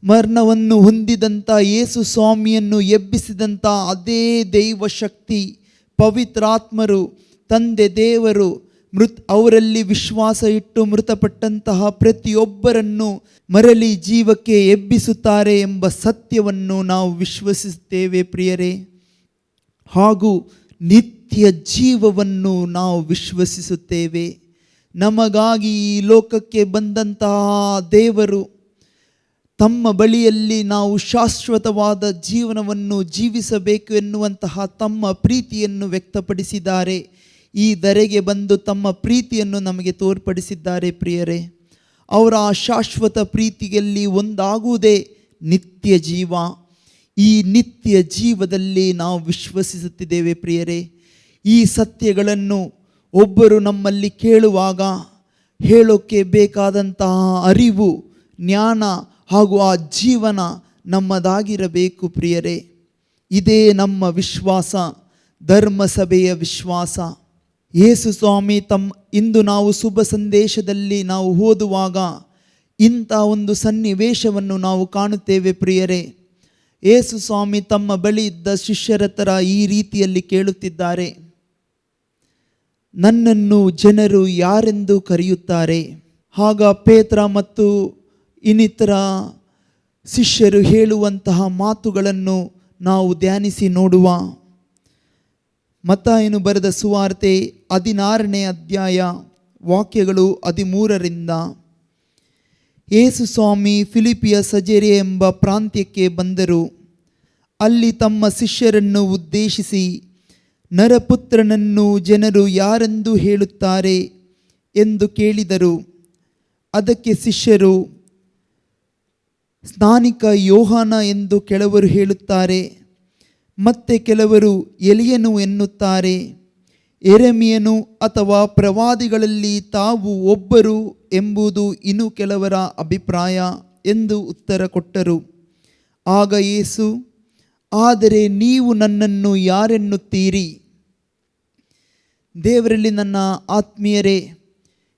ಮರಣವನ್ನು ಹೊಂದಿದಂಥ ಯೇಸು ಸ್ವಾಮಿಯನ್ನು ಎಬ್ಬಿಸಿದಂಥ ಅದೇ ದೈವ ಶಕ್ತಿ ಪವಿತ್ರಾತ್ಮರು ತಂದೆ ದೇವರು ಅವರಲ್ಲಿ ವಿಶ್ವಾಸ ಇಟ್ಟು ಮೃತಪಟ್ಟಂತಹ ಪ್ರತಿಯೊಬ್ಬರನ್ನು ಮರಳಿ ಜೀವಕ್ಕೆ ಎಬ್ಬಿಸುತ್ತಾರೆ ಎಂಬ ಸತ್ಯವನ್ನು ನಾವು ವಿಶ್ವಸಿಸುತ್ತೇವೆ ಪ್ರಿಯರೇ. ಹಾಗೂ ನಿತ್ಯ ಜೀವವನ್ನು ನಾವು ವಿಶ್ವಸಿಸುತ್ತೇವೆ. ನಮಗಾಗಿ ಈ ಲೋಕಕ್ಕೆ ಬಂದಂತಹ ದೇವರು ತಮ್ಮ ಬಳಿಯಲ್ಲಿ ನಾವು ಶಾಶ್ವತವಾದ ಜೀವನವನ್ನು ಜೀವಿಸಬೇಕು ಎನ್ನುವಂತಹ ತಮ್ಮ ಪ್ರೀತಿಯನ್ನು ವ್ಯಕ್ತಪಡಿಸಿದ್ದಾರೆ. ಈ ಧರೆಗೆ ಬಂದು ತಮ್ಮ ಪ್ರೀತಿಯನ್ನು ನಮಗೆ ತೋರ್ಪಡಿಸಿದ್ದಾರೆ ಪ್ರಿಯರೇ. ಅವರ ಆ ಶಾಶ್ವತ ಪ್ರೀತಿಯಲ್ಲಿ ಒಂದಾಗುವುದೇ ನಿತ್ಯ ಜೀವ. ಈ ನಿತ್ಯ ಜೀವದಲ್ಲಿ ನಾವು ವಿಶ್ವಸಿಸುತ್ತಿದ್ದೇವೆ ಪ್ರಿಯರೇ. ಈ ಸತ್ಯಗಳನ್ನು ಒಬ್ಬರು ನಮ್ಮಲ್ಲಿ ಕೇಳುವಾಗ ಹೇಳೋಕ್ಕೆ ಬೇಕಾದಂತಹ ಅರಿವು, ಜ್ಞಾನ ಹಾಗೂ ಆ ಜೀವನ ನಮ್ಮದಾಗಿರಬೇಕು ಪ್ರಿಯರೇ. ಇದೇ ನಮ್ಮ ವಿಶ್ವಾಸ, ಧರ್ಮಸಭೆಯ ವಿಶ್ವಾಸ. ಯೇಸು ಸ್ವಾಮಿ ಇಂದು ನಾವು ಶುಭ ಸಂದೇಶದಲ್ಲಿ ನಾವು ಓದುವಾಗ ಇಂಥ ಒಂದು ಸನ್ನಿವೇಶವನ್ನು ನಾವು ಕಾಣುತ್ತೇವೆ ಪ್ರಿಯರೇ. ಯೇಸು ಸ್ವಾಮಿ ತಮ್ಮ ಬಳಿ ಇದ್ದ ಶಿಷ್ಯರ ಥರ ಈ ರೀತಿಯಲ್ಲಿ ಕೇಳುತ್ತಿದ್ದಾರೆ, ನನ್ನನ್ನು ಜನರು ಯಾರೆಂದು ಕರೆಯುತ್ತಾರೆ? ಆಗ ಪೇತ್ರ ಮತ್ತು ಇನ್ನಿತರ ಶಿಷ್ಯರು ಹೇಳುವಂತಹ ಮಾತುಗಳನ್ನು ನಾವು ಧ್ಯಾನಿಸಿ ನೋಡುವ. ಮತ್ತಾಯನು ಬರೆದ ಸುವಾರ್ತೆ 16ನೇ ಅಧ್ಯಾಯ ವಾಕ್ಯಗಳು 13ರಿಂದ. ಯೇಸು ಸ್ವಾಮಿ ಫಿಲಿಪಿಯ ಸಜೇರೆ ಎಂಬ ಪ್ರಾಂತ್ಯಕ್ಕೆ ಬಂದರು. ಅಲ್ಲಿ ತಮ್ಮ ಶಿಷ್ಯರನ್ನು ಉದ್ದೇಶಿಸಿ, ನರಪುತ್ರನನ್ನು ಜನರು ಯಾರೆಂದು ಹೇಳುತ್ತಾರೆ ಎಂದು ಕೇಳಿದರು. ಅದಕ್ಕೆ ಶಿಷ್ಯರು, ಸ್ನಾನಿಕ ಯೋಹಾನ ಎಂದು ಕೆಲವರು ಹೇಳುತ್ತಾರೆ, ಮತ್ತೆ ಕೆಲವರು ಎಲಿಯನು ಎನ್ನುತ್ತಾರೆ, ಯೆರೆಮೀಯನು ಅಥವಾ ಪ್ರವಾದಿಗಳಲ್ಲಿ ತಾವು ಒಬ್ಬರು ಎಂಬುದು ಇನ್ನು ಕೆಲವರ ಅಭಿಪ್ರಾಯ ಎಂದು ಉತ್ತರ ಕೊಟ್ಟರು. ಆಗ ಯೇಸು, ಆದರೆ ನೀವು ನನ್ನನ್ನು ಯಾರೆನ್ನುತ್ತೀರಿ? ದೇವರಲ್ಲಿ ನನ್ನ ಆತ್ಮೀಯರೇ,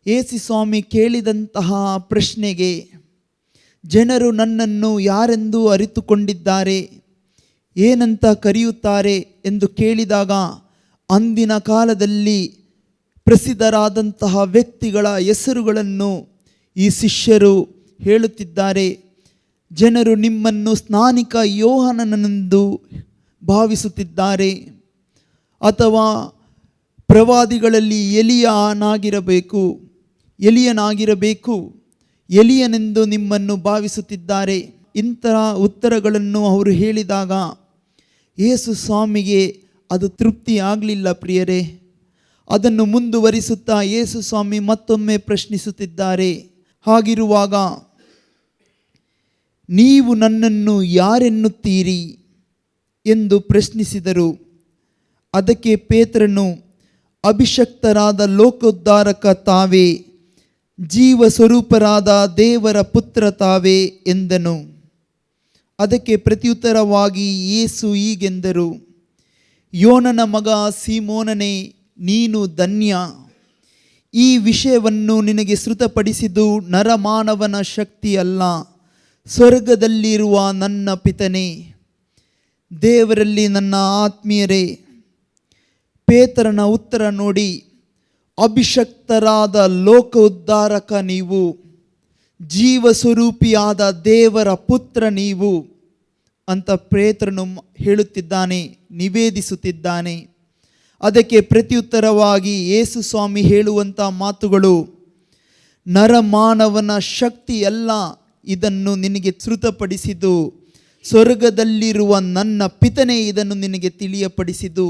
ಯೇಸು ಸ್ವಾಮಿ ಕೇಳಿದಂತಹ ಪ್ರಶ್ನೆಗೆ ಜನರು ನನ್ನನ್ನು ಯಾರೆಂದು ಅರಿತುಕೊಂಡಿದ್ದಾರೆ, ಏನಂತ ಕರೆಯುತ್ತಾರೆ ಎಂದು ಕೇಳಿದಾಗ ಅಂದಿನ ಕಾಲದಲ್ಲಿ ಪ್ರಸಿದ್ಧರಾದಂತಹ ವ್ಯಕ್ತಿಗಳ ಹೆಸರುಗಳನ್ನು ಈ ಶಿಷ್ಯರು ಹೇಳುತ್ತಿದ್ದಾರೆ. ಜನರು ನಿಮ್ಮನ್ನು ಸ್ನಾನಿಕ ಯೋಹಾನನೆಂದು ಭಾವಿಸುತ್ತಿದ್ದಾರೆ, ಅಥವಾ ಪ್ರವಾದಿಗಳಲ್ಲಿ ಎಲಿಯನಾಗಿರಬೇಕು, ಎಲಿಯನೆಂದು ನಿಮ್ಮನ್ನು ಭಾವಿಸುತ್ತಿದ್ದಾರೆ. ಇಂತಹ ಉತ್ತರಗಳನ್ನು ಅವರು ಹೇಳಿದಾಗ ಯೇಸು ಸ್ವಾಮಿಗೆ ಅದು ತೃಪ್ತಿ ಆಗಲಿಲ್ಲ ಪ್ರಿಯರೇ. ಅದನ್ನು ಮುಂದುವರಿಸುತ್ತಾ ಯೇಸು ಸ್ವಾಮಿ ಮತ್ತೊಮ್ಮೆ ಪ್ರಶ್ನಿಸುತ್ತಿದ್ದಾರೆ. ಹಾಗಿರುವಾಗ ನೀವು ನನ್ನನ್ನು ಯಾರೆನ್ನುತ್ತೀರಿ ಎಂದು ಪ್ರಶ್ನಿಸಿದರು. ಅದಕ್ಕೆ ಪೇತ್ರನು, ಅಭಿಷಕ್ತರಾದ ಲೋಕೋದ್ಧಾರಕ ತಾವೇ, ಜೀವ ಸ್ವರೂಪರಾದ ದೇವರ ಪುತ್ರ ತಾವೇ ಎಂದನು. ಅದಕ್ಕೆ ಪ್ರತ್ಯುತ್ತರವಾಗಿ ಯೇಸು ಹೀಗೆಂದರು, ಯೋನನ ಮಗ ಸೀಮೋನನೇ, ನೀನು ಧನ್ಯ. ಈ ವಿಷಯವನ್ನು ನಿನಗೆ ಶ್ರುತಪಡಿಸಿದ್ದು ನರಮಾನವನ ಶಕ್ತಿ ಅಲ್ಲ, ಸ್ವರ್ಗದಲ್ಲಿರುವ ನನ್ನ ಪಿತನೇ. ದೇವರಲ್ಲಿ ನನ್ನ ಆತ್ಮೀಯರೇ, ಪೇತ್ರನ ಉತ್ತರ ನೋಡಿ, ಅಭಿಷಕ್ತರಾದ ಲೋಕೋದ್ಧಾರಕ ನೀವು, ಜೀವಸ್ವರೂಪಿಯಾದ ದೇವರ ಪುತ್ರ ನೀವು ಅಂತ ಪೇತ್ರನು ಹೇಳುತ್ತಿದ್ದಾನೆ, ನಿವೇದಿಸುತ್ತಿದ್ದಾನೆ. ಅದಕ್ಕೆ ಪ್ರತ್ಯುತ್ತರವಾಗಿ ಯೇಸು ಸ್ವಾಮಿ ಹೇಳುವಂಥ ಮಾತುಗಳು, ನರಮಾನವನ ಶಕ್ತಿ ಅಲ್ಲ ಇದನ್ನು ನಿನಗೆ ಶ್ರುತಪಡಿಸಿದ್ದು, ಸ್ವರ್ಗದಲ್ಲಿರುವ ನನ್ನ ಪಿತನೇ ಇದನ್ನು ನಿನಗೆ ತಿಳಿಯಪಡಿಸಿದ್ದು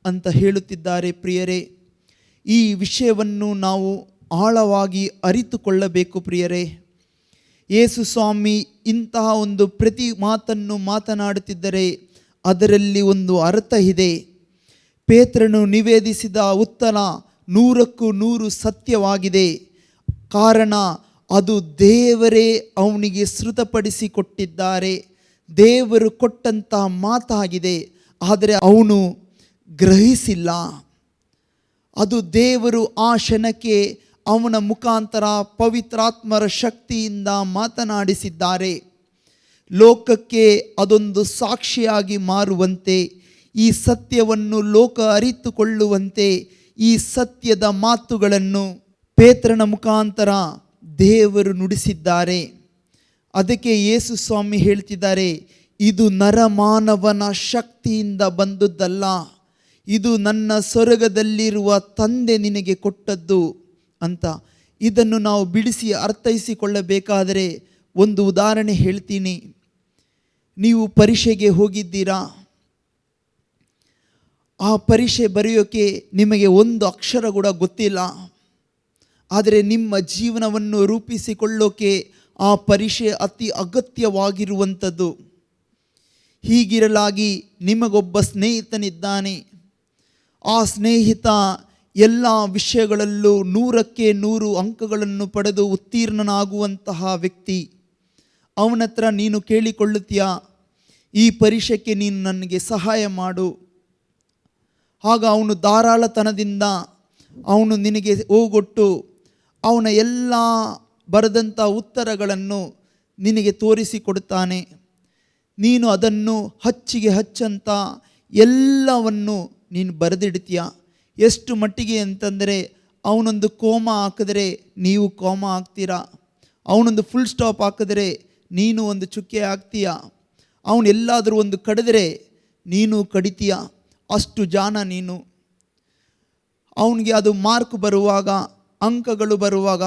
ಅಂತ ಹೇಳುತ್ತಿದ್ದಾರೆ ಪ್ರಿಯರೇ. ಈ ವಿಷಯವನ್ನು ನಾವು ಆಳವಾಗಿ ಅರಿತುಕೊಳ್ಳಬೇಕು ಪ್ರಿಯರೇ. ಯೇಸು ಸ್ವಾಮಿ ಇಂತಹ ಒಂದು ಪ್ರತಿ ಮಾತನ್ನು ಮಾತನಾಡುತ್ತಿದ್ದರೆ ಅದರಲ್ಲಿ ಒಂದು ಅರ್ಥ ಇದೆ. ಪೇತ್ರನು ನಿವೇದಿಸಿದ ಉತ್ತರ 100ಕ್ಕೂ 100 ಸತ್ಯವಾಗಿದೆ. ಕಾರಣ ಅದು ದೇವರೇ ಅವನಿಗೆ ಶ್ರುತಪಡಿಸಿಕೊಟ್ಟಿದ್ದಾರೆ, ದೇವರು ಕೊಟ್ಟಂತಹ ಮಾತಾಗಿದೆ. ಆದರೆ ಅವನು ಗ್ರಹಿಸಿಲ್ಲ. ಅದು ದೇವರು ಆ ಕ್ಷಣಕ್ಕೆ ಅವನ ಮುಖಾಂತರ ಪವಿತ್ರಾತ್ಮರ ಶಕ್ತಿಯಿಂದ ಮಾತನಾಡಿಸಿದ್ದಾರೆ. ಲೋಕಕ್ಕೆ ಅದೊಂದು ಸಾಕ್ಷಿಯಾಗಿ ಮಾರುವಂತೆ, ಈ ಸತ್ಯವನ್ನು ಲೋಕ ಅರಿತುಕೊಳ್ಳುವಂತೆ ಈ ಸತ್ಯದ ಮಾತುಗಳನ್ನು ಪೇತ್ರನ ಮುಖಾಂತರ ದೇವರು ನುಡಿಸಿದ್ದಾರೆ. ಅದಕ್ಕೆ ಯೇಸು ಸ್ವಾಮಿ ಹೇಳ್ತಿದ್ದಾರೆ, ಇದು ನರಮಾನವನ ಶಕ್ತಿಯಿಂದ ಬಂದದ್ದಲ್ಲ, ಇದು ನನ್ನ ಸ್ವರ್ಗದಲ್ಲಿರುವ ತಂದೆ ನಿನಗೆ ಕೊಟ್ಟದ್ದು ಅಂತ. ಇದನ್ನು ನಾವು ಬಿಡಿಸಿ ಅರ್ಥೈಸಿಕೊಳ್ಳಬೇಕಾದರೆ ಒಂದು ಉದಾಹರಣೆ ಹೇಳ್ತೀನಿ. ನೀವು ಪರೀಕ್ಷೆಗೆ ಹೋಗಿದ್ದೀರಾ, ಆ ಪರೀಕ್ಷೆ ಬರೆಯೋಕ್ಕೆ ನಿಮಗೆ ಒಂದು ಅಕ್ಷರ ಕೂಡ ಗೊತ್ತಿಲ್ಲ. ಆದರೆ ನಿಮ್ಮ ಜೀವನವನ್ನು ರೂಪಿಸಿಕೊಳ್ಳೋಕೆ ಆ ಪರೀಕ್ಷೆ ಅತಿ ಅಗತ್ಯವಾಗಿರುವಂಥದ್ದು. ಹೀಗಿರಲಾಗಿ ನಿಮಗೊಬ್ಬ ಸ್ನೇಹಿತನಿದ್ದಾನೆ. ಆ ಸ್ನೇಹಿತ ಎಲ್ಲ ವಿಷಯಗಳಲ್ಲೂ 100ಕ್ಕೆ 100 ಅಂಕಗಳನ್ನು ಪಡೆದು ಉತ್ತೀರ್ಣನಾಗುವಂತಹ ವ್ಯಕ್ತಿ. ಅವನ ಹತ್ರ ನೀನು ಕೇಳಿಕೊಳ್ಳುತ್ತೀಯಾ, ಈ ಪರೀಕ್ಷೆಗೆ ನೀನು ನನಗೆ ಸಹಾಯ ಮಾಡು. ಆಗ ಅವನು ಧಾರಾಳತನದಿಂದ ಅವನು ನಿನಗೆ ಹೋಗೊಟ್ಟು ಅವನ ಎಲ್ಲ ಬರೆದಂಥ ಉತ್ತರಗಳನ್ನು ನಿನಗೆ ತೋರಿಸಿಕೊಡುತ್ತಾನೆ. ನೀನು ಅದನ್ನು ಹಚ್ಚಿಗೆ ಹಚ್ಚಂತ ಎಲ್ಲವನ್ನು ನೀನು ಬರೆದಿಡ್ತೀಯ. ಎಷ್ಟು ಮಟ್ಟಿಗೆ ಅಂತಂದರೆ ಅವನೊಂದು ಕೋಮ ಹಾಕಿದ್ರೆ ನೀವು ಕೋಮ ಹಾಕ್ತೀರಾ, ಅವನೊಂದು ಫುಲ್ ಸ್ಟಾಪ್ ಹಾಕಿದ್ರೆ ನೀನು ಒಂದು ಚುಕ್ಕೆ ಹಾಕ್ತೀಯ, ಅವನು ಎಲ್ಲಾದರೂ ಒಂದು ಕಡಿದ್ರೆ ನೀನು ಕಡಿತೀಯ. ಅಷ್ಟು ಜಾಣ ನೀನು. ಅವನಿಗೆ ಅದು ಮಾರ್ಕ್ ಬರುವಾಗ, ಅಂಕಗಳು ಬರುವಾಗ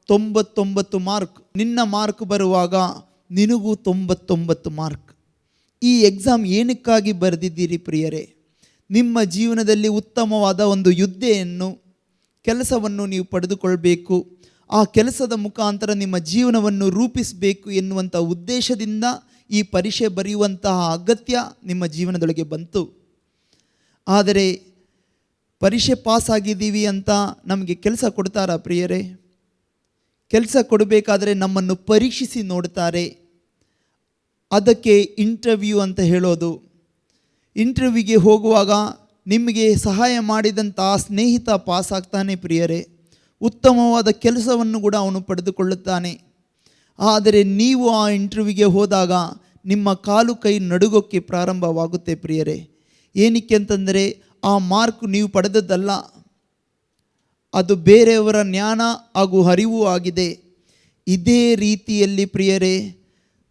99 ಮಾರ್ಕ್, ನಿನ್ನ ಮಾರ್ಕ್ ಬರುವಾಗ ನಿನಗೂ 99 ಮಾರ್ಕ್. ಈ ಎಕ್ಸಾಮ್ ಏನಕ್ಕಾಗಿ ಬರೆದಿದ್ದೀರಿ ಪ್ರಿಯರೇ? ನಿಮ್ಮ ಜೀವನದಲ್ಲಿ ಉತ್ತಮವಾದ ಒಂದು ಹುದ್ದೆಯನ್ನು, ಕೆಲಸವನ್ನು ನೀವು ಪಡೆದುಕೊಳ್ಬೇಕು. ಆ ಕೆಲಸದ ಮುಖಾಂತರ ನಿಮ್ಮ ಜೀವನವನ್ನು ರೂಪಿಸಬೇಕು ಎನ್ನುವಂಥ ಉದ್ದೇಶದಿಂದ ಈ ಪರೀಕ್ಷೆ ಬರೆಯುವಂತಹ ಅಗತ್ಯ ನಿಮ್ಮ ಜೀವನದೊಳಗೆ ಬಂತು. ಆದರೆ ಪರೀಕ್ಷೆ ಪಾಸ್ ಆಗಿದ್ದೀವಿ ಅಂತ ನಮಗೆ ಕೆಲಸ ಕೊಡ್ತಾರಾ ಪ್ರಿಯರೇ? ಕೆಲಸ ಕೊಡಬೇಕಾದ್ರೆ ನಮ್ಮನ್ನು ಪರೀಕ್ಷಿಸಿ ನೋಡ್ತಾರೆ. ಅದಕ್ಕೆ ಇಂಟರ್ವ್ಯೂ ಅಂತ ಹೇಳೋದು. ಇಂಟರ್ವ್ಯೂಗೆ ಹೋಗುವಾಗ ನಿಮಗೆ ಸಹಾಯ ಮಾಡಿದಂಥ ಸ್ನೇಹಿತ ಪಾಸ್ ಆಗ್ತಾನೆ ಪ್ರಿಯರೇ, ಉತ್ತಮವಾದ ಕೆಲಸವನ್ನು ಕೂಡ ಅವನು ಪಡೆದುಕೊಳ್ಳುತ್ತಾನೆ. ಆದರೆ ನೀವು ಆ ಇಂಟರ್ವ್ಯೂಗೆ ಹೋದಾಗ ನಿಮ್ಮ ಕಾಲು ಕೈ ನಡುಗೋಕ್ಕೆ ಪ್ರಾರಂಭವಾಗುತ್ತೆ ಪ್ರಿಯರೇ. ಏನಕ್ಕೆ ಅಂತಂದರೆ ಆ ಮಾರ್ಕ್ ನೀವು ಪಡೆದದ್ದಲ್ಲ, ಅದು ಬೇರೆಯವರ ಜ್ಞಾನ ಹಾಗೂ ಅರಿವು ಆಗಿದೆ. ಇದೇ ರೀತಿಯಲ್ಲಿ ಪ್ರಿಯರೇ,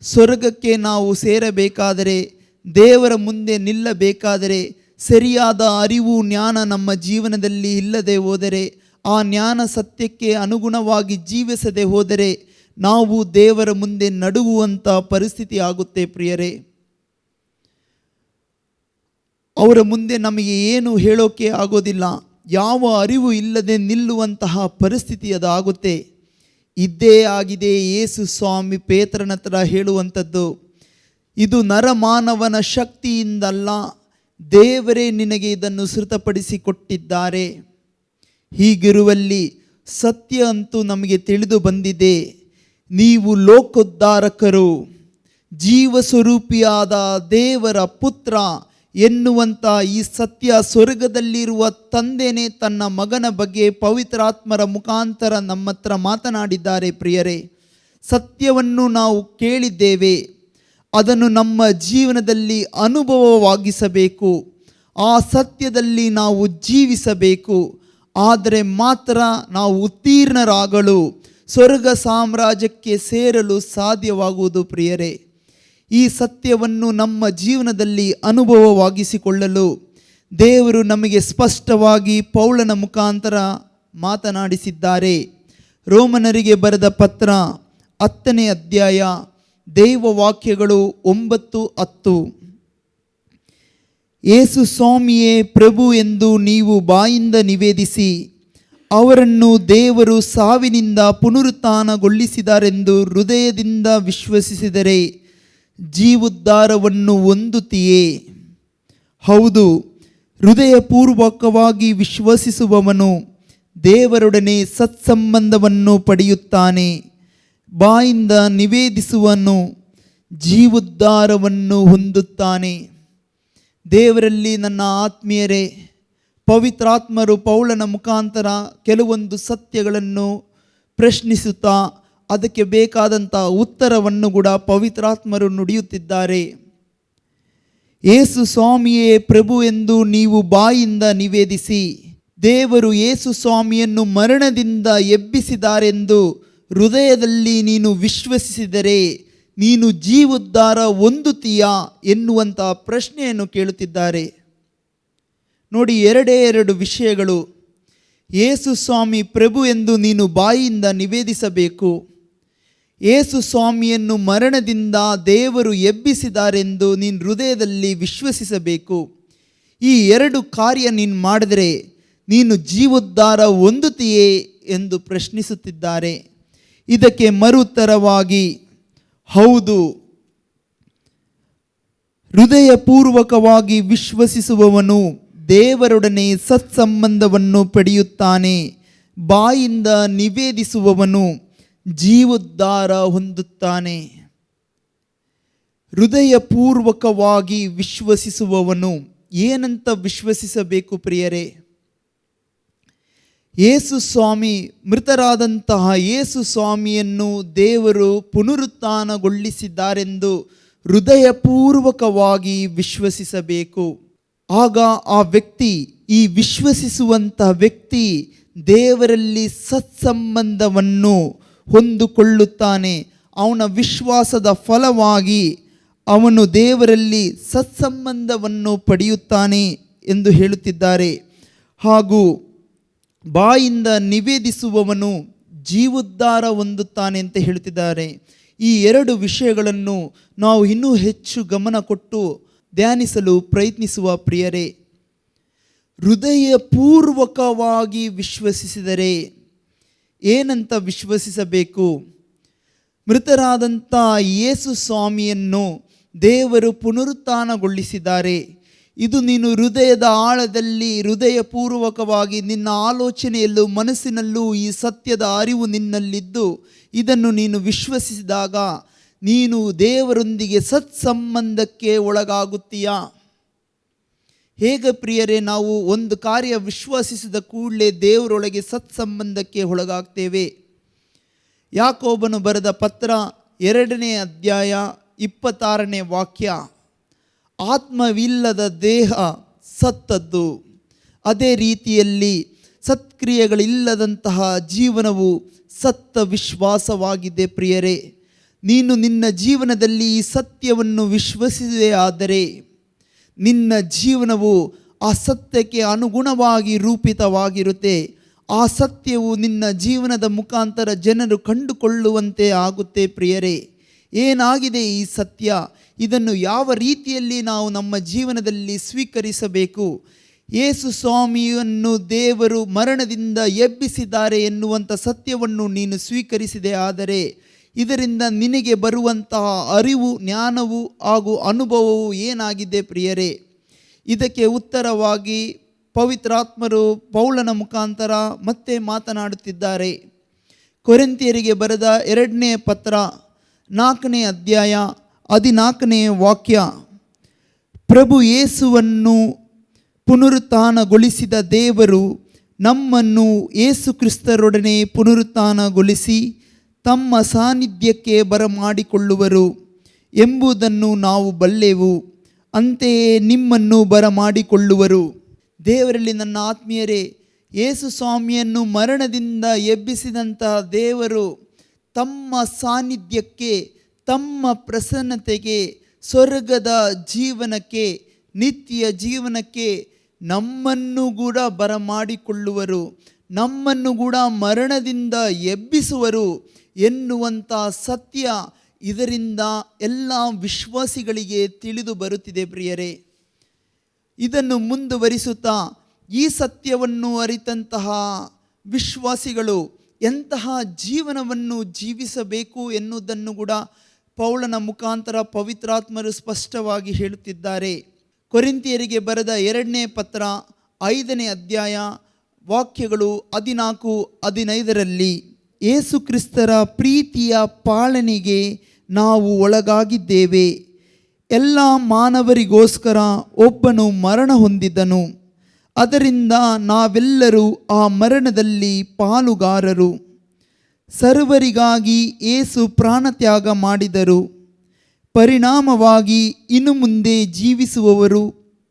ಸ್ವರ್ಗಕ್ಕೆ ನಾವು ಸೇರಬೇಕಾದರೆ, ದೇವರ ಮುಂದೆ ನಿಲ್ಲಬೇಕಾದರೆ, ಸರಿಯಾದ ಅರಿವು ಜ್ಞಾನ ನಮ್ಮ ಜೀವನದಲ್ಲಿ ಇಲ್ಲದೆ ಹೋದರೆ, ಆ ಜ್ಞಾನ ಸತ್ಯಕ್ಕೆ ಅನುಗುಣವಾಗಿ ಜೀವಿಸದೆ ಹೋದರೆ ನಾವು ದೇವರ ಮುಂದೆ ನಡುಗುವಂಥ ಪರಿಸ್ಥಿತಿ ಆಗುತ್ತೆ ಪ್ರಿಯರೇ. ಅವರ ಮುಂದೆ ನಮಗೆ ಏನು ಹೇಳೋಕೆ ಆಗೋದಿಲ್ಲ, ಯಾವ ಅರಿವು ಇಲ್ಲದೆ ನಿಲ್ಲುವಂತಹ ಪರಿಸ್ಥಿತಿ ಅದು ಆಗುತ್ತೆ. ಇದ್ದೇ ಆಗಿದೆ ಯೇಸು ಸ್ವಾಮಿ ಪೇತ್ರನ ಹತ್ರ ಹೇಳುವಂಥದ್ದು. ಇದು ನರಮಾನವನ ಶಕ್ತಿಯಿಂದಲ್ಲ, ದೇವರೇ ನಿನಗೆ ಇದನ್ನು ಶ್ರುತಪಡಿಸಿಕೊಟ್ಟಿದ್ದಾರೆ. ಹೀಗಿರುವಲ್ಲಿ ಸತ್ಯ ಅಂತೂ ನಮಗೆ ತಿಳಿದು ಬಂದಿದೆ. ನೀವು ಲೋಕೋದ್ಧಾರಕರು, ಜೀವಸ್ವರೂಪಿಯಾದ ದೇವರ ಪುತ್ರ ಎನ್ನುವಂಥ ಈ ಸತ್ಯ ಸ್ವರ್ಗದಲ್ಲಿರುವ ತಂದೆನೇ ತನ್ನ ಮಗನ ಬಗ್ಗೆ ಪವಿತ್ರಾತ್ಮರ ಮುಖಾಂತರ ನಮ್ಮ ಹತ್ರ ಮಾತನಾಡಿದ್ದಾರೆ ಪ್ರಿಯರೇ. ಸತ್ಯವನ್ನು ನಾವು ಕೇಳಿದ್ದೇವೆ, ಅದನ್ನು ನಮ್ಮ ಜೀವನದಲ್ಲಿ ಅನುಭವವಾಗಿಸಬೇಕು. ಆ ಸತ್ಯದಲ್ಲಿ ನಾವು ಜೀವಿಸಬೇಕು. ಆದರೆ ಮಾತ್ರ ನಾವು ಉತ್ತೀರ್ಣರಾಗಲು, ಸ್ವರ್ಗ ಸಾಮ್ರಾಜ್ಯಕ್ಕೆ ಸೇರಲು ಸಾಧ್ಯವಾಗುವುದು ಪ್ರಿಯರೇ. ಈ ಸತ್ಯವನ್ನು ನಮ್ಮ ಜೀವನದಲ್ಲಿ ಅನುಭವವಾಗಿಸಿಕೊಳ್ಳಲು ದೇವರು ನಮಗೆ ಸ್ಪಷ್ಟವಾಗಿ ಪೌಲನ ಮುಖಾಂತರ ಮಾತನಾಡಿಸಿದ್ದಾರೆ. ರೋಮನರಿಗೆ ಬರೆದ ಪತ್ರ 10ನೇ ಅಧ್ಯಾಯ ದೇವವಾಕ್ಯಗಳು 9-10. ಯೇಸು ಸ್ವಾಮಿಯೇ ಪ್ರಭು ಎಂದು ನೀವು ಬಾಯಿಂದ ನಿವೇದಿಸಿ, ಅವರನ್ನು ದೇವರು ಸಾವಿನಿಂದ ಪುನರುತ್ಥಾನಗೊಳಿಸಿದಾರೆಂದು ಹೃದಯದಿಂದ ವಿಶ್ವಸಿಸಿದರೆ ಜೀವೋದ್ಧಾರವನ್ನು ಹೊಂದುತ್ತೀಯೇ? ಹೌದು, ಹೃದಯಪೂರ್ವಕವಾಗಿ ವಿಶ್ವಸಿಸುವವನು ದೇವರೊಡನೆ ಸತ್ಸಂಬಂಧವನ್ನು ಪಡೆಯುತ್ತಾನೆ. ಬಾಯಿಂದ ನಿವೇದಿಸುವನು ಜೀವೋದ್ಧಾರವನ್ನು ಹೊಂದುತ್ತಾನೆ. ದೇವರಲ್ಲಿ ನನ್ನ ಆತ್ಮೀಯರೇ, ಪವಿತ್ರಾತ್ಮರು ಪೌಲನ ಮುಖಾಂತರ ಕೆಲವೊಂದು ಸತ್ಯಗಳನ್ನು ಪ್ರಶ್ನಿಸುತ್ತಾ ಅದಕ್ಕೆ ಬೇಕಾದಂಥ ಉತ್ತರವನ್ನು ಕೂಡ ಪವಿತ್ರಾತ್ಮರು ನುಡಿಯುತ್ತಿದ್ದಾರೆ. ಯೇಸು ಸ್ವಾಮಿಯೇ ಪ್ರಭು ಎಂದು ನೀವು ಬಾಯಿಂದ ನಿವೇದಿಸಿ, ದೇವರು ಯೇಸು ಸ್ವಾಮಿಯನ್ನು ಮರಣದಿಂದ ಎಬ್ಬಿಸಿದಾರೆಂದು ಹೃದಯದಲ್ಲಿ ನೀನು ವಿಶ್ವಸಿಸಿದರೆ ನೀನು ಜೀವೋದ್ಧಾರ ಹೊಂದುತ್ತೀಯಾ ಎನ್ನುವಂಥ ಪ್ರಶ್ನೆಯನ್ನು ಕೇಳುತ್ತಿದ್ದಾರೆ. ನೋಡಿ, 2 ವಿಷಯಗಳು. ಯೇಸು ಸ್ವಾಮಿ ಪ್ರಭು ಎಂದು ನೀನು ಬಾಯಿಯಿಂದ ನಿವೇದಿಸಬೇಕು. ಯೇಸು ಸ್ವಾಮಿಯನ್ನು ಮರಣದಿಂದ ದೇವರು ಎಬ್ಬಿಸಿದಾರೆಂದು ನೀನು ಹೃದಯದಲ್ಲಿ ವಿಶ್ವಸಿಸಬೇಕು. ಈ 2 ಕಾರ್ಯ ನೀನು ಮಾಡಿದರೆ ನೀನು ಜೀವೋದ್ಧಾರ ಹೊಂದುತ್ತೀಯೇ ಎಂದು ಪ್ರಶ್ನಿಸುತ್ತಿದ್ದಾರೆ. ಇದಕ್ಕೆ ಮರುತ್ತರವಾಗಿ ಹೌದು, ಹೃದಯಪೂರ್ವಕವಾಗಿ ವಿಶ್ವಸಿಸುವವನು ದೇವರೊಡನೆ ಸತ್ಸಂಬಂಧವನ್ನು ಪಡೆಯುತ್ತಾನೆ. ಬಾಯಿಂದ ನಿವೇದಿಸುವವನು ಜೀವೋದ್ಧಾರ ಹೊಂದುತ್ತಾನೆ. ಹೃದಯಪೂರ್ವಕವಾಗಿ ವಿಶ್ವಸಿಸುವವನು ಏನಂತ ವಿಶ್ವಸಿಸಬೇಕು ಪ್ರಿಯರೇ? ಯೇಸು ಸ್ವಾಮಿ, ಮೃತರಾದಂತಹ ಯೇಸು ಸ್ವಾಮಿಯನ್ನು ದೇವರು ಪುನರುತ್ಥಾನಗೊಳಿಸಿದ್ದಾರೆಂದು ಹೃದಯಪೂರ್ವಕವಾಗಿ ವಿಶ್ವಸಿಸಬೇಕು. ಆಗ ಆ ವ್ಯಕ್ತಿ, ಈ ವಿಶ್ವಸಿಸುವಂತಹ ವ್ಯಕ್ತಿ ದೇವರಲ್ಲಿ ಸತ್ಸಂಬಂಧವನ್ನು ಹೊಂದಿಕೊಳ್ಳುತ್ತಾನೆ. ಅವನ ವಿಶ್ವಾಸದ ಫಲವಾಗಿ ಅವನು ದೇವರಲ್ಲಿ ಸತ್ಸಂಬಂಧವನ್ನು ಪಡೆಯುತ್ತಾನೆ ಎಂದು ಹೇಳುತ್ತಿದ್ದಾರೆ. ಹಾಗೂ ಬಾಯಿಂದ ನಿವೇದಿಸುವವನು ಜೀವೋದ್ಧಾರ ಹೊಂದುತ್ತಾನೆ ಅಂತ ಹೇಳುತ್ತಿದ್ದಾರೆ. ಈ ಎರಡು ವಿಷಯಗಳನ್ನು ನಾವು ಇನ್ನೂ ಹೆಚ್ಚು ಗಮನ ಕೊಟ್ಟು ಧ್ಯಾನಿಸಲು ಪ್ರಯತ್ನಿಸುವ ಪ್ರಿಯರೇ. ಹೃದಯಪೂರ್ವಕವಾಗಿ ವಿಶ್ವಸಿಸಿದರೆ ಏನಂತ ವಿಶ್ವಸಿಸಬೇಕು? ಮೃತರಾದಂಥ ಯೇಸು ಸ್ವಾಮಿಯನ್ನು ದೇವರು ಪುನರುತ್ಥಾನಗೊಳಿಸಿದ್ದಾರೆ. ಇದು ನೀನು ಹೃದಯದ ಆಳದಲ್ಲಿ ಹೃದಯಪೂರ್ವಕವಾಗಿ ನಿನ್ನ ಆಲೋಚನೆಯಲ್ಲೂ ಮನಸ್ಸಿನಲ್ಲೂ ಈ ಸತ್ಯದ ಅರಿವು ನಿನ್ನಲ್ಲಿದ್ದು ಇದನ್ನು ನೀನು ವಿಶ್ವಸಿಸಿದಾಗ ನೀನು ದೇವರೊಂದಿಗೆ ಸತ್ಸಂಬಂಧಕ್ಕೆ ಒಳಗಾಗುತ್ತೀಯಾ? ಹೇಗೆ ಪ್ರಿಯರೇ ನಾವು ಒಂದು ಕಾರ್ಯ ವಿಶ್ವಾಸಿಸಿದ ಕೂಡಲೇ ದೇವರೊಳಗೆ ಸತ್ಸಂಬಂಧಕ್ಕೆ ಒಳಗಾಗ್ತೇವೆ? ಯಾಕೋಬನು ಬರೆದ ಪತ್ರ 2ನೇ ಅಧ್ಯಾಯ 26ನೇ ವಾಕ್ಯ, ಆತ್ಮವಿಲ್ಲದ ದೇಹ ಸತ್ತದ್ದು, ಅದೇ ರೀತಿಯಲ್ಲಿ ಸತ್ಕ್ರಿಯೆಗಳಿಲ್ಲದಂತಹ ಜೀವನವು ಸತ್ತ ವಿಶ್ವಾಸವಾಗಿದೆ. ಪ್ರಿಯರೇ, ನೀನು ನಿನ್ನ ಜೀವನದಲ್ಲಿ ಈ ಸತ್ಯವನ್ನು ವಿಶ್ವಸಿಸೇ ಆದರೆ ನಿನ್ನ ಜೀವನವು ಆ ಸತ್ಯಕ್ಕೆ ಅನುಗುಣವಾಗಿ ರೂಪಿತವಾಗಿರುತ್ತೆ. ಆ ಸತ್ಯವು ನಿನ್ನ ಜೀವನದ ಮುಖಾಂತರ ಜನರು ಕಂಡುಕೊಳ್ಳುವಂತೆ ಆಗುತ್ತೆ. ಪ್ರಿಯರೇ, ಏನಾಗಿದೆ ಈ ಸತ್ಯ? ಇದನ್ನು ಯಾವ ರೀತಿಯಲ್ಲಿ ನಾವು ನಮ್ಮ ಜೀವನದಲ್ಲಿ ಸ್ವೀಕರಿಸಬೇಕು? ಯೇಸು ಸ್ವಾಮಿಯನ್ನು ದೇವರು ಮರಣದಿಂದ ಎಬ್ಬಿಸಿದ್ದಾರೆ ಎನ್ನುವಂಥ ಸತ್ಯವನ್ನು ನೀನು ಸ್ವೀಕರಿಸಿದೆ ಆದರೆ ಇದರಿಂದ ನಿನಗೆ ಬರುವಂತಹ ಅರಿವು, ಜ್ಞಾನವು ಹಾಗೂ ಅನುಭವವು ಏನಾಗಿದೆ ಪ್ರಿಯರೇ? ಇದಕ್ಕೆ ಉತ್ತರವಾಗಿ ಪವಿತ್ರಾತ್ಮರು ಪೌಲನ ಮುಖಾಂತರ ಮತ್ತೆ ಮಾತನಾಡುತ್ತಿದ್ದಾರೆ. ಕೊರಿಂಥಿಯರಿಗೆ ಬರೆದ 2ನೇ ಪತ್ರ 4ನೇ ಅಧ್ಯಾಯ 14ನೇ ವಾಕ್ಯ, ಪ್ರಭು ಯೇಸುವನ್ನು ಪುನರುತ್ಥಾನಗೊಳಿಸಿದ ದೇವರು ನಮ್ಮನ್ನು ಯೇಸು ಕ್ರಿಸ್ತರೊಡನೆ ಪುನರುತ್ಥಾನಗೊಳಿಸಿ ತಮ್ಮ ಸಾನ್ನಿಧ್ಯಕ್ಕೆ ಬರಮಾಡಿಕೊಳ್ಳುವರು ಎಂಬುದನ್ನು ನಾವು ಬಲ್ಲೆವು. ಅಂತೆಯೇ ನಿಮ್ಮನ್ನು ಬರಮಾಡಿಕೊಳ್ಳುವರು. ದೇವರಲ್ಲಿ ನನ್ನ ಆತ್ಮೀಯರೇ, ಯೇಸು ಸ್ವಾಮಿಯನ್ನು ಮರಣದಿಂದ ಎಬ್ಬಿಸಿದಂತಹ ದೇವರು ತಮ್ಮ ಸಾನ್ನಿಧ್ಯಕ್ಕೆ, ತಮ್ಮ ಪ್ರಸನ್ನತೆಗೆ, ಸ್ವರ್ಗದ ಜೀವನಕ್ಕೆ, ನಿತ್ಯ ಜೀವನಕ್ಕೆ ನಮ್ಮನ್ನು ಕೂಡ ಬರಮಾಡಿಕೊಳ್ಳುವರು, ನಮ್ಮನ್ನು ಕೂಡ ಮರಣದಿಂದ ಎಬ್ಬಿಸುವರು ಎನ್ನುವಂಥ ಸತ್ಯ ಇದರಿಂದ ಎಲ್ಲ ವಿಶ್ವಾಸಿಗಳಿಗೆ ತಿಳಿದು ಬರುತ್ತಿದೆ. ಪ್ರಿಯರೇ, ಇದನ್ನು ಮುಂದುವರಿಸುತ್ತಾ ಈ ಸತ್ಯವನ್ನು ಅರಿತಂತಹ ವಿಶ್ವಾಸಿಗಳು ಎಂತಹ ಜೀವನವನ್ನು ಜೀವಿಸಬೇಕು ಎನ್ನುವುದನ್ನು ಕೂಡ ಪೌಲನ ಮುಖಾಂತರ ಪವಿತ್ರಾತ್ಮರು ಸ್ಪಷ್ಟವಾಗಿ ಹೇಳುತ್ತಿದ್ದಾರೆ. ಕೊರಿಂಥಿಯರಿಗೆ ಬರೆದ 2ನೇ ಪತ್ರ 5ನೇ ಅಧ್ಯಾಯ ವಾಕ್ಯಗಳು 14-15ರಲ್ಲಿ, ಯೇಸು ಕ್ರಿಸ್ತರ ಪ್ರೀತಿಯ ಪಾಲನೆಗೆ ನಾವು ಒಳಗಾಗಿದ್ದೇವೆ. ಎಲ್ಲ ಮಾನವರಿಗೋಸ್ಕರ ಒಬ್ಬನು ಮರಣ ಹೊಂದಿದನು, ಅದರಿಂದ ನಾವೆಲ್ಲರೂ ಆ ಮರಣದಲ್ಲಿ ಪಾಲುಗಾರರು. ಸರ್ವರಿಗಾಗಿ ಯೇಸು ಪ್ರಾಣತ್ಯಾಗ ಮಾಡಿದರು. ಪರಿಣಾಮವಾಗಿ ಇನ್ನು ಮುಂದೆ ಜೀವಿಸುವವರು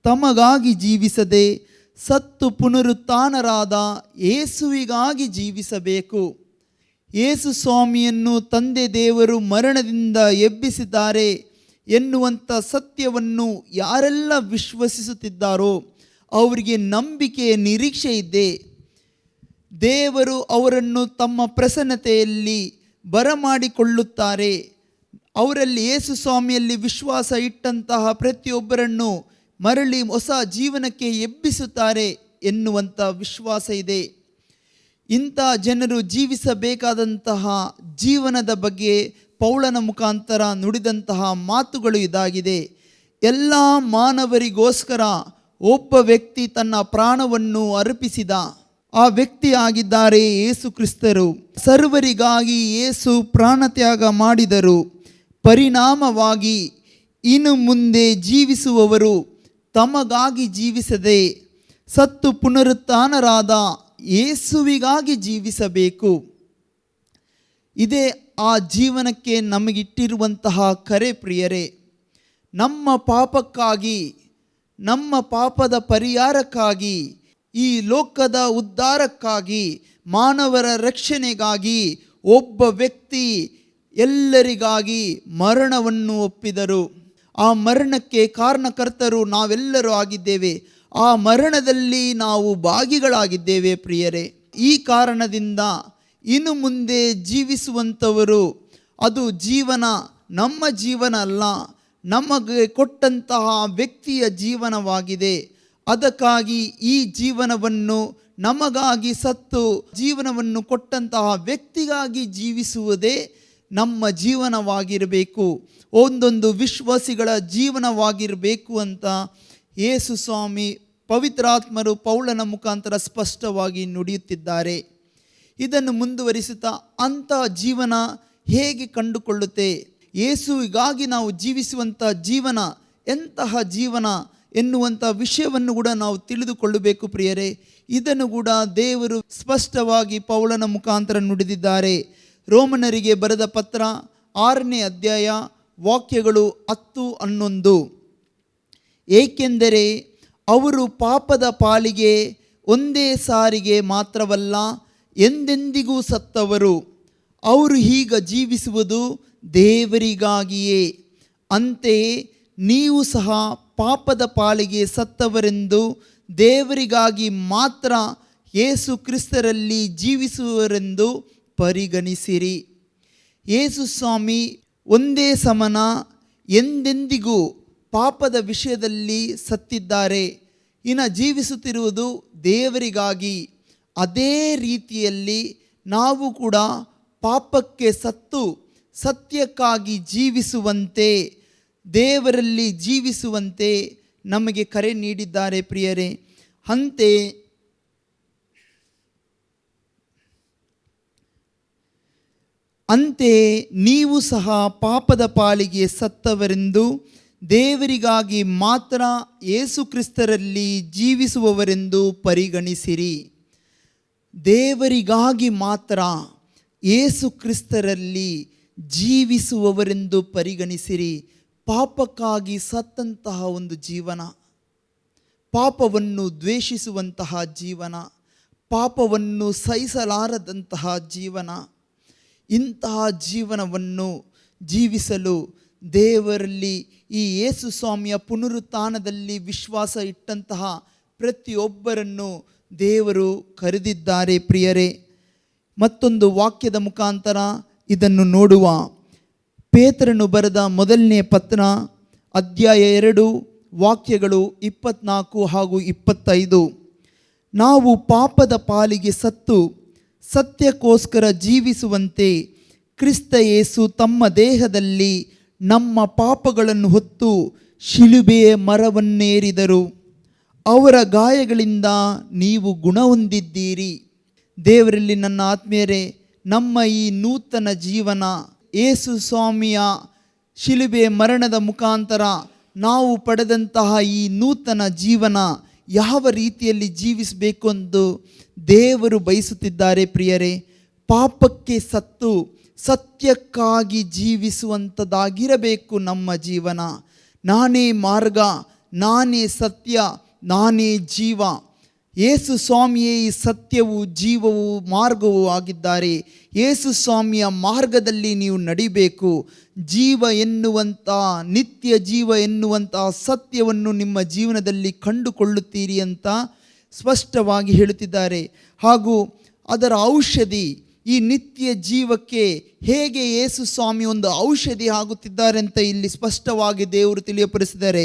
ತಮಗಾಗಿ ಜೀವಿಸದೆ ಸತ್ತು ಪುನರುತ್ಥಾನರಾದ ಯೇಸುವಿಗಾಗಿ ಜೀವಿಸಬೇಕು. ಯೇಸು ಸ್ವಾಮಿಯನ್ನು ತಂದೆ ದೇವರು ಮರಣದಿಂದ ಎಬ್ಬಿಸಿದ್ದಾರೆ ಎನ್ನುವಂಥ ಸತ್ಯವನ್ನು ಯಾರೆಲ್ಲ ವಿಶ್ವಸಿಸುತ್ತಿದ್ದಾರೋ ಅವರಿಗೆ ನಂಬಿಕೆ, ನಿರೀಕ್ಷೆ ಇದೆ. ದೇವರು ಅವರನ್ನು ತಮ್ಮ ಪ್ರಸನ್ನತೆಯಲ್ಲಿ ಬರಮಾಡಿಕೊಳ್ಳುತ್ತಾರೆ. ಅವರಲ್ಲಿ ಯೇಸು ಸ್ವಾಮಿಯಲ್ಲಿ ವಿಶ್ವಾಸ ಇಟ್ಟಂತಹ ಪ್ರತಿಯೊಬ್ಬರನ್ನು ಮರಳಿ ಹೊಸ ಜೀವನಕ್ಕೆ ಎಬ್ಬಿಸುತ್ತಾರೆ ಎನ್ನುವಂಥ ವಿಶ್ವಾಸ ಇದೆ. ಇಂಥ ಜನರು ಜೀವಿಸಬೇಕಾದಂತಹ ಜೀವನದ ಬಗ್ಗೆ ಪೌಲನ ಮುಖಾಂತರ ನುಡಿದಂತಹ ಮಾತುಗಳು ಇದಾಗಿದೆ. ಎಲ್ಲ ಮಾನವರಿಗೋಸ್ಕರ ಒಬ್ಬ ವ್ಯಕ್ತಿ ತನ್ನ ಪ್ರಾಣವನ್ನು ಅರ್ಪಿಸಿದ. ಆ ವ್ಯಕ್ತಿಯಾಗಿದ್ದಾರೆ ಯೇಸು ಕ್ರಿಸ್ತರು. ಸರ್ವರಿಗಾಗಿ ಯೇಸು ಪ್ರಾಣತ್ಯಾಗ ಮಾಡಿದರು. ಪರಿಣಾಮವಾಗಿ ಇನ್ನು ಮುಂದೆ ಜೀವಿಸುವವರು ತಮಗಾಗಿ ಜೀವಿಸದೆ ಸತ್ತು ಪುನರುತ್ಥಾನರಾದ ಯೇಸುವಿಗಾಗಿ ಜೀವಿಸಬೇಕು. ಇದೇ ಆ ಜೀವನಕ್ಕೆ ನಮಗಿಟ್ಟಿರುವಂತಹ ಕರೆ ಪ್ರಿಯರೇ. ನಮ್ಮ ಪಾಪಕ್ಕಾಗಿ, ನಮ್ಮ ಪಾಪದ ಪರಿಹಾರಕ್ಕಾಗಿ, ಈ ಲೋಕದ ಉದ್ಧಾರಕ್ಕಾಗಿ, ಮಾನವರ ರಕ್ಷಣೆಗಾಗಿ ಒಬ್ಬ ವ್ಯಕ್ತಿ ಎಲ್ಲರಿಗಾಗಿ ಮರಣವನ್ನು ಒಪ್ಪಿದರು. ಆ ಮರಣಕ್ಕೆ ಕಾರಣಕರ್ತರು ನಾವೆಲ್ಲರೂ ಆಗಿದ್ದೇವೆ. ಆ ಮರಣದಲ್ಲಿ ನಾವು ಭಾಗಿಗಳಾಗಿದ್ದೇವೆ ಪ್ರಿಯರೇ. ಈ ಕಾರಣದಿಂದ ಇನ್ನು ಮುಂದೆ ಜೀವಿಸುವಂಥವರು ಅದು ಜೀವನ ನಮ್ಮ ಜೀವನ ಅಲ್ಲ, ನಮಗೆ ಕೊಟ್ಟಂತಹ ವ್ಯಕ್ತಿಯ ಜೀವನವಾಗಿದೆ. ಅದಕ್ಕಾಗಿ ಈ ಜೀವನವನ್ನು ನಮಗಾಗಿ ಸತ್ತು ಜೀವನವನ್ನು ಕೊಟ್ಟಂತಹ ವ್ಯಕ್ತಿಗಾಗಿ ಜೀವಿಸುವುದೇ ನಮ್ಮ ಜೀವನವಾಗಿರಬೇಕು, ಒಂದೊಂದು ವಿಶ್ವಾಸಿಗಳ ಜೀವನವಾಗಿರಬೇಕು ಅಂತ ಯೇಸು ಸ್ವಾಮಿ ಪವಿತ್ರಾತ್ಮರು ಪೌಲನ ಮುಖಾಂತರ ಸ್ಪಷ್ಟವಾಗಿ ನುಡಿಯುತ್ತಿದ್ದಾರೆ. ಇದನ್ನು ಮುಂದುವರಿಸುತ್ತಾ ಅಂಥ ಜೀವನ ಹೇಗೆ ಕಂಡುಕೊಳ್ಳುತ್ತೆ, ಯೇಸುವಿಗಾಗಿ ನಾವು ಜೀವಿಸುವಂಥ ಜೀವನ ಎಂತಹ ಜೀವನ ಎನ್ನುವಂಥ ವಿಷಯವನ್ನು ಕೂಡ ನಾವು ತಿಳಿದುಕೊಳ್ಳಬೇಕು ಪ್ರಿಯರೇ. ಇದನ್ನು ಕೂಡ ದೇವರು ಸ್ಪಷ್ಟವಾಗಿ ಪೌಲನ ಮುಖಾಂತರ ನುಡಿದಿದ್ದಾರೆ. ರೋಮನರಿಗೆ ಬರೆದ ಪತ್ರ 6ನೇ ಅಧ್ಯಾಯ ವಾಕ್ಯಗಳು 10-11. ಏಕೆಂದರೆ ಅವರು ಪಾಪದ ಪಾಲಿಗೆ ಒಂದೇ ಸಾರಿಗೆ ಮಾತ್ರವಲ್ಲ, ಎಂದೆಂದಿಗೂ ಸತ್ತವರು. ಅವರು ಈಗ ಜೀವಿಸುವುದು ದೇವರಿಗಾಗಿಯೇ. ಅಂತೆಯೇ ನೀವು ಸಹ ಪಾಪದ ಪಾಲಿಗೆ ಸತ್ತವರೆಂದು ದೇವರಿಗಾಗಿ ಮಾತ್ರ ಯೇಸು ಕ್ರಿಸ್ತರಲ್ಲಿ ಜೀವಿಸುವರೆಂದು ಪರಿಗಣಿಸಿರಿ. ಯೇಸು ಸ್ವಾಮಿ ಒಂದೇ ಸಮನ ಎಂದೆಂದಿಗೂ ಪಾಪದ ವಿಷಯದಲ್ಲಿ ಸತ್ತಿದ್ದಾರೆ. ಇನ್ನು ಜೀವಿಸುತ್ತಿರುವುದು ದೇವರಿಗಾಗಿ. ಅದೇ ರೀತಿಯಲ್ಲಿ ನಾವು ಕೂಡ ಪಾಪಕ್ಕೆ ಸತ್ತು ಸತ್ಯಕ್ಕಾಗಿ ಜೀವಿಸುವಂತೆ, ದೇವರಲ್ಲಿ ಜೀವಿಸುವಂತೆ ನಮಗೆ ಕರೆ ನೀಡಿದ್ದಾರೆ ಪ್ರಿಯರೇ. ಅಂತೆಯೇ ನೀವು ಸಹ ಪಾಪದ ಪಾಲಿಗೆ ಸತ್ತವರೆಂದು ದೇವರಿಗಾಗಿ ಮಾತ್ರ ಯೇಸು ಕ್ರಿಸ್ತರಲ್ಲಿ ಜೀವಿಸುವವರೆಂದು ಪರಿಗಣಿಸಿರಿ. ದೇವರಿಗಾಗಿ ಮಾತ್ರ ಯೇಸು ಕ್ರಿಸ್ತರಲ್ಲಿ ಜೀವಿಸುವವರೆಂದು ಪರಿಗಣಿಸಿರಿ. ಪಾಪಕ್ಕಾಗಿ ಸತ್ತಂತಹ ಒಂದು ಜೀವನ, ಪಾಪವನ್ನು ದ್ವೇಷಿಸುವಂತಹ ಜೀವನ, ಪಾಪವನ್ನು ಸಹಿಸಲಾರದಂತಹ ಜೀವನ, ಇಂತಹ ಜೀವನವನ್ನು ಜೀವಿಸಲು ದೇವರಲ್ಲಿ ಈ ಯೇಸು ಸ್ವಾಮಿಯ ಪುನರುತ್ಥಾನದಲ್ಲಿ ವಿಶ್ವಾಸ ಇಟ್ಟಂತಹ ಪ್ರತಿಯೊಬ್ಬರನ್ನು ದೇವರು ಕರೆದಿದ್ದಾರೆ ಪ್ರಿಯರೇ. ಮತ್ತೊಂದು ವಾಕ್ಯದ ಮುಖಾಂತರ ಇದನ್ನು ನೋಡುವ. ಪೇತ್ರನು ಬರೆದ 1ನೇ ಪತ್ರ ಅಧ್ಯಾಯ 2 ವಾಕ್ಯಗಳು 24 ಹಾಗೂ 25. ನಾವು ಪಾಪದ ಪಾಲಿಗೆ ಸತ್ತು ಸತ್ಯಕ್ಕೋಸ್ಕರ ಜೀವಿಸುವಂತೆ ಕ್ರಿಸ್ತ ಯೇಸು ತಮ್ಮ ದೇಹದಲ್ಲಿ ನಮ್ಮ ಪಾಪಗಳನ್ನು ಹೊತ್ತು ಶಿಲುಬೆಯ ಮರವನ್ನೇರಿದರು. ಅವರ ಗಾಯಗಳಿಂದ ನೀವು ಗುಣ ಹೊಂದಿದ್ದೀರಿ. ದೇವರಲ್ಲಿ ನನ್ನ ಆತ್ಮೀಯರೇ, ನಮ್ಮ ಈ ನೂತನ ಜೀವನ ಯೇಸು ಸ್ವಾಮಿಯ ಶಿಲುಬೆ ಮರಣದ ಮುಖಾಂತರ ನಾವು ಪಡೆದಂತಹ ಈ ನೂತನ ಜೀವನ ಯಾವ ರೀತಿಯಲ್ಲಿ ಜೀವಿಸಬೇಕು ಎಂದು ದೇವರು ಬಯಸುತ್ತಿದ್ದಾರೆ ಪ್ರಿಯರೇ. ಪಾಪಕ್ಕೆ ಸತ್ತು ಸತ್ಯಕ್ಕಾಗಿ ಜೀವಿಸುವಂಥದ್ದಾಗಿರಬೇಕು ನಮ್ಮ ಜೀವನ. ನಾನೇ ಮಾರ್ಗ, ನಾನೇ ಸತ್ಯ, ನಾನೇ ಜೀವ. ಯೇಸು ಸ್ವಾಮಿಯೇ ಈ ಸತ್ಯವೂ ಜೀವವೂ ಮಾರ್ಗವೂ ಆಗಿದ್ದಾರೆ. ಯೇಸು ಸ್ವಾಮಿಯ ಮಾರ್ಗದಲ್ಲಿ ನೀವು ನಡಿಬೇಕು. ಜೀವ ಎನ್ನುವಂಥ, ನಿತ್ಯ ಜೀವ ಎನ್ನುವಂಥ ಸತ್ಯವನ್ನು ನಿಮ್ಮ ಜೀವನದಲ್ಲಿ ಕಂಡುಕೊಳ್ಳುತ್ತೀರಿ ಅಂತ ಸ್ಪಷ್ಟವಾಗಿ ಹೇಳುತ್ತಿದ್ದಾರೆ. ಹಾಗೂ ಅದರ ಔಷಧಿ, ಈ ನಿತ್ಯ ಜೀವಕ್ಕೆ ಹೇಗೆ ಯೇಸು ಸ್ವಾಮಿ ಒಂದು ಔಷಧಿ ಆಗುತ್ತಿದ್ದಾರೆ ಅಂತ ಇಲ್ಲಿ ಸ್ಪಷ್ಟವಾಗಿ ದೇವರು ತಿಳಿಯಪಡಿಸಿದ್ದಾರೆ.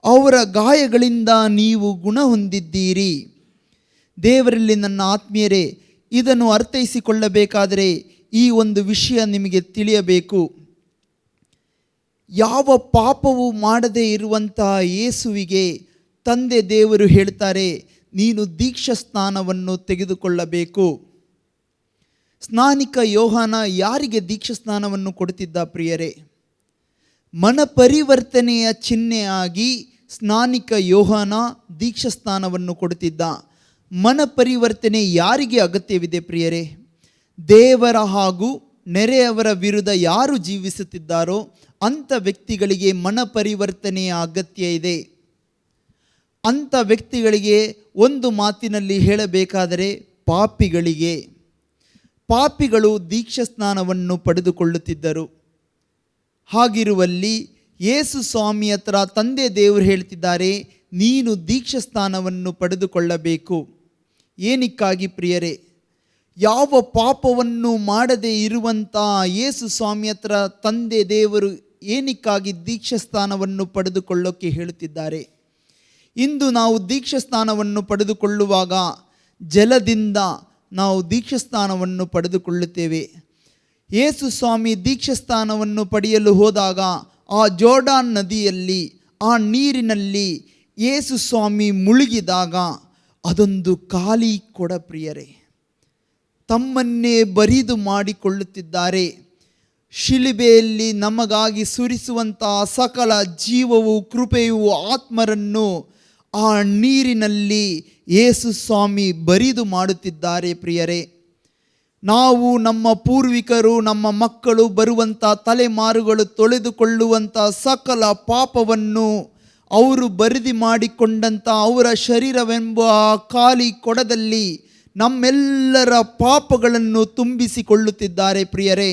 ಅವರ ಗಾಯಗಳಿಂದ ನೀವು ಗುಣ ಹೊಂದಿದ್ದೀರಿ. ದೇವರಲ್ಲಿ ನನ್ನ ಆತ್ಮೀಯರೇ, ಇದನ್ನು ಅರ್ಥೈಸಿಕೊಳ್ಳಬೇಕಾದರೆ ಈ ಒಂದು ವಿಷಯ ನಿಮಗೆ ತಿಳಿಯಬೇಕು. ಯಾವ ಪಾಪವೂ ಮಾಡದೇ ಇರುವಂತಹ ಯೇಸುವಿಗೆ ತಂದೆ ದೇವರು ಹೇಳ್ತಾರೆ, ನೀನು ದೀಕ್ಷಾ ಸ್ನಾನವನ್ನು ತೆಗೆದುಕೊಳ್ಳಬೇಕು. ಸ್ನಾನಿಕ ಯೋಹಾನ ಯಾರಿಗೆ ದೀಕ್ಷಾ ಸ್ನಾನವನ್ನು ಕೊಡುತ್ತಿದ್ದ ಪ್ರಿಯರೇ? ಮನಪರಿವರ್ತನೆಯ ಚಿಹ್ನೆಯಾಗಿ ಸ್ನಾನಿಕ ಯೋಹಾನ ದೀಕ್ಷಾ ಸ್ನಾನವನ್ನು ಕೊಡುತ್ತಿದ್ದ. ಮನಪರಿವರ್ತನೆ ಯಾರಿಗೆ ಅಗತ್ಯವಿದೆ ಪ್ರಿಯರೇ? ದೇವರ ಹಾಗೂ ನೆರೆಯವರ ವಿರುದ್ಧ ಯಾರು ಜೀವಿಸುತ್ತಿದ್ದಾರೋ ಅಂಥ ವ್ಯಕ್ತಿಗಳಿಗೆ ಮನಪರಿವರ್ತನೆಯ ಅಗತ್ಯ ಇದೆ. ಅಂಥ ವ್ಯಕ್ತಿಗಳಿಗೆ ಒಂದು ಮಾತಿನಲ್ಲಿ ಹೇಳಬೇಕಾದರೆ ಪಾಪಿಗಳು ದೀಕ್ಷಾ ಸ್ನಾನವನ್ನು ಪಡೆದುಕೊಳ್ಳುತ್ತಿದ್ದರು. ಹಾಗಿರುವಲ್ಲಿ ಯೇಸು ಸ್ವಾಮಿ ಹತ್ರ ತಂದೆ ದೇವರು ಹೇಳ್ತಿದ್ದಾರೆ, ನೀನು ದೀಕ್ಷಾ ಸ್ನಾನವನ್ನು ಪಡೆದುಕೊಳ್ಳಬೇಕು. ಏನಕ್ಕಾಗಿ ಪ್ರಿಯರೇ? ಯಾವ ಪಾಪವನ್ನು ಮಾಡದೇ ಇರುವಂಥ ಯೇಸು ಸ್ವಾಮಿ ಹತ್ರ ತಂದೆ ದೇವರು ಏನಕ್ಕಾಗಿ ದೀಕ್ಷಾ ಸ್ನಾನವನ್ನು ಪಡೆದುಕೊಳ್ಳೋಕ್ಕೆ ಹೇಳುತ್ತಿದ್ದಾರೆ? ಇಂದು ನಾವು ದೀಕ್ಷಾ ಸ್ನಾನವನ್ನು ಪಡೆದುಕೊಳ್ಳುವಾಗ ಜಲದಿಂದ ನಾವು ದೀಕ್ಷಾ ಸ್ನಾನವನ್ನು ಪಡೆದುಕೊಳ್ಳುತ್ತೇವೆ. ಯೇಸು ಸ್ವಾಮಿ ದೀಕ್ಷಾ ಸ್ನಾನವನ್ನು ಪಡೆಯಲು ಹೋದಾಗ ಆ ಜೋರ್ಡಾನ್ ನದಿಯಲ್ಲಿ ಆ ನೀರಿನಲ್ಲಿ ಯೇಸು ಸ್ವಾಮಿ ಮುಳುಗಿದಾಗ ಅದೊಂದು ಖಾಲಿ ಕೊಡ ಪ್ರಿಯರೇ. ತಮ್ಮನ್ನೇ ಬರಿದು ಮಾಡಿಕೊಳ್ಳುತ್ತಿದ್ದಾರೆ. ಶಿಲುಬೆಯಲ್ಲಿ ನಮಗಾಗಿ ಸುರಿಸುವಂತಹ ಸಕಲ ಜೀವವು ಕೃಪೆಯು ಆತ್ಮರನ್ನು ಆ ನೀರಿನಲ್ಲಿ ಯೇಸು ಸ್ವಾಮಿ ಬರಿದು ಮಾಡುತ್ತಿದ್ದಾರೆ ಪ್ರಿಯರೇ. ನಾವು ನಮ್ಮ ಪೂರ್ವಿಕರು, ನಮ್ಮ ಮಕ್ಕಳು, ಬರುವಂಥ ತಲೆಮಾರುಗಳು ತೊಳೆದುಕೊಳ್ಳುವಂಥ ಸಕಲ ಪಾಪವನ್ನು ಅವರು ಬರಿದು ಮಾಡಿಕೊಂಡಂಥ ಅವರ ಶರೀರವೆಂಬ ಖಾಲಿ ಕೊಡದಲ್ಲಿ ನಮ್ಮೆಲ್ಲರ ಪಾಪಗಳನ್ನು ತುಂಬಿಸಿಕೊಳ್ಳುತ್ತಿದ್ದಾರೆ ಪ್ರಿಯರೇ.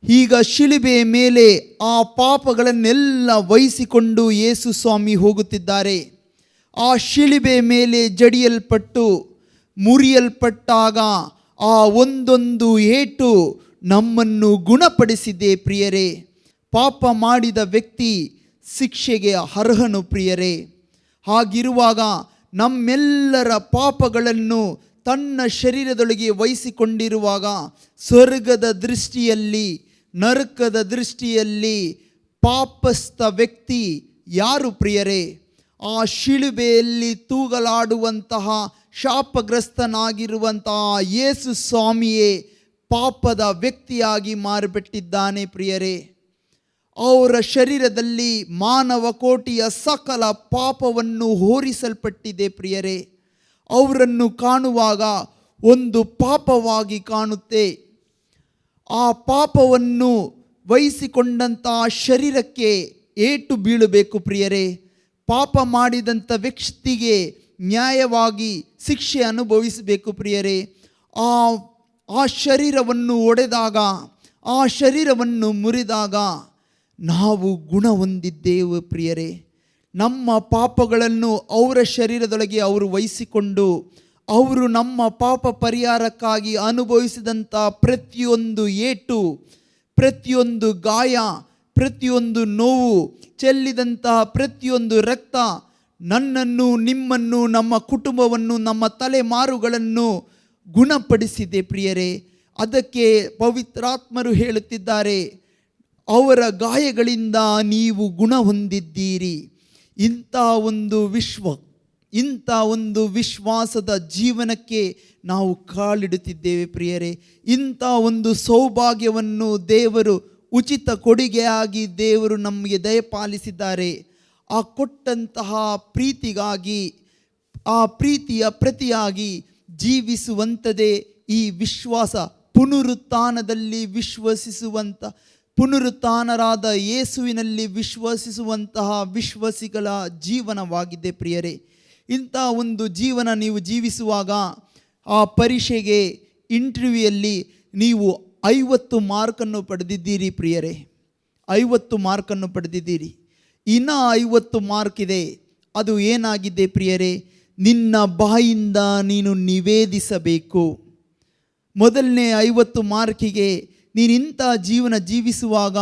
ಈಗ ಶಿಲುಬೆಯ ಮೇಲೆ ಆ ಪಾಪಗಳನ್ನೆಲ್ಲ ವಹಿಸಿಕೊಂಡು ಯೇಸು ಸ್ವಾಮಿ ಹೋಗುತ್ತಿದ್ದಾರೆ. ಆ ಶಿಲುಬೆಯ ಮೇಲೆ ಜಡಿಯಲ್ಪಟ್ಟು ಮುರಿಯಲ್ಪಟ್ಟಾಗ ಆ ಒಂದೊಂದು ಏಟು ನಮ್ಮನ್ನು ಗುಣಪಡಿಸಿದೆ ಪ್ರಿಯರೇ. ಪಾಪ ಮಾಡಿದ ವ್ಯಕ್ತಿ ಶಿಕ್ಷೆಗೆ ಅರ್ಹನು ಪ್ರಿಯರೇ. ಹಾಗಿರುವಾಗ ನಮ್ಮೆಲ್ಲರ ಪಾಪಗಳನ್ನು ತನ್ನ ಶರೀರದೊಳಗೆ ವಹಿಸಿಕೊಂಡಿರುವಾಗ ಸ್ವರ್ಗದ ದೃಷ್ಟಿಯಲ್ಲಿ, ನರಕದ ದೃಷ್ಟಿಯಲ್ಲಿ ಪಾಪಸ್ಥ ವ್ಯಕ್ತಿ ಯಾರು ಪ್ರಿಯರೇ? ಆ ಶಿಲುಬೆಯಲ್ಲಿ ತೂಗಲಾಡುವಂತಹ ಶಾಪಗ್ರಸ್ತನಾಗಿರುವಂತಹ ಯೇಸು ಸ್ವಾಮಿಯೇ ಪಾಪದ ವ್ಯಕ್ತಿಯಾಗಿ ಮಾರ್ಪಟ್ಟಿದ್ದಾನೆ ಪ್ರಿಯರೇ. ಅವರ ಶರೀರದಲ್ಲಿ ಮಾನವ ಕೋಟಿಯ ಸಕಲ ಪಾಪವನ್ನು ಹೊರಿಸಲ್ಪಟ್ಟಿದೆ ಪ್ರಿಯರೇ. ಅವರನ್ನು ಕಾಣುವಾಗ ಒಂದು ಪಾಪವಾಗಿ ಕಾಣುತ್ತೆ. ಆ ಪಾಪವನ್ನು ವಹಿಸಿಕೊಂಡಂತಹ ಶರೀರಕ್ಕೆ ಏಟು ಬೀಳಬೇಕು ಪ್ರಿಯರೇ. ಪಾಪ ಮಾಡಿದಂಥ ವ್ಯಕ್ತಿಗೆ ನ್ಯಾಯವಾಗಿ ಶಿಕ್ಷೆ ಅನುಭವಿಸಬೇಕು ಪ್ರಿಯರೇ. ಆ ಶರೀರವನ್ನು ಒಡೆದಾಗ, ಆ ಶರೀರವನ್ನು ಮುರಿದಾಗ ನಾವು ಗುಣ ಹೊಂದಿದ್ದೇವೆ ಪ್ರಿಯರೇ. ನಮ್ಮ ಪಾಪಗಳನ್ನು ಅವರ ಶರೀರದೊಳಗೆ ಅವರು ವಹಿಸಿಕೊಂಡು ಅವರು ನಮ್ಮ ಪಾಪ ಪರಿಹಾರಕ್ಕಾಗಿ ಅನುಭವಿಸಿದಂಥ ಪ್ರತಿಯೊಂದು ಏಟು, ಪ್ರತಿಯೊಂದು ಗಾಯ, ಪ್ರತಿಯೊಂದು ನೋವು, ಚೆಲ್ಲಿದಂತಹ ಪ್ರತಿಯೊಂದು ರಕ್ತ ನನ್ನನ್ನು, ನಿಮ್ಮನ್ನು, ನಮ್ಮ ಕುಟುಂಬವನ್ನು, ನಮ್ಮ ತಲೆಮಾರುಗಳನ್ನು ಗುಣಪಡಿಸಿದೆ ಪ್ರಿಯರೇ. ಅದಕ್ಕೆ ಪವಿತ್ರಾತ್ಮರು ಹೇಳುತ್ತಿದ್ದಾರೆ, ಅವರ ಗಾಯಗಳಿಂದ ನೀವು ಗುಣ ಹೊಂದಿದ್ದೀರಿ. ಇಂಥ ಒಂದು ವಿಶ್ವಾಸದ ಜೀವನಕ್ಕೆ ನಾವು ಕಾಲಿಡುತ್ತಿದ್ದೇವೆ ಪ್ರಿಯರೇ. ಇಂಥ ಒಂದು ಸೌಭಾಗ್ಯವನ್ನು ದೇವರು ಉಚಿತ ಕೊಡುಗೆಯಾಗಿ ದೇವರು ನಮಗೆ ದಯಪಾಲಿಸಿದ್ದಾರೆ. ಆ ಕೊಟ್ಟಂತಹ ಪ್ರೀತಿಗಾಗಿ, ಆ ಪ್ರೀತಿಯ ಪ್ರತಿಯಾಗಿ ಜೀವಿಸುವಂಥದ್ದೇ ಈ ವಿಶ್ವಾಸ. ಪುನರುತ್ಥಾನದಲ್ಲಿ ವಿಶ್ವಸಿಸುವಂಥ, ಪುನರುತ್ಥಾನರಾದ ಯೇಸುವಿನಲ್ಲಿ ವಿಶ್ವಸಿಸುವಂತಹ ವಿಶ್ವಾಸಿಗಳ ಜೀವನವಾಗಿದೆ ಪ್ರಿಯರೇ. ಇಂಥ ಒಂದು ಜೀವನ ನೀವು ಜೀವಿಸುವಾಗ ಆ ಪರೀಕ್ಷೆಗೆ, ಇಂಟರ್ವ್ಯೂಯಲ್ಲಿ ನೀವು 50 ಮಾರ್ಕನ್ನು ಪಡೆದಿದ್ದೀರಿ ಪ್ರಿಯರೇ. 50 ಮಾರ್ಕನ್ನು ಪಡೆದಿದ್ದೀರಿ. ಇನ್ನು 50 ಮಾರ್ಕ್ ಇದೆ. ಅದು ಏನಾಗಿದೆ ಪ್ರಿಯರೇ? ನಿನ್ನ ಬಾಯಿಂದ ನೀನು ನಿವೇದಿಸಬೇಕು. ಮೊದಲನೇ 50 ಮಾರ್ಕಿಗೆ ನೀನು ಇಂಥ ಜೀವನ ಜೀವಿಸುವಾಗ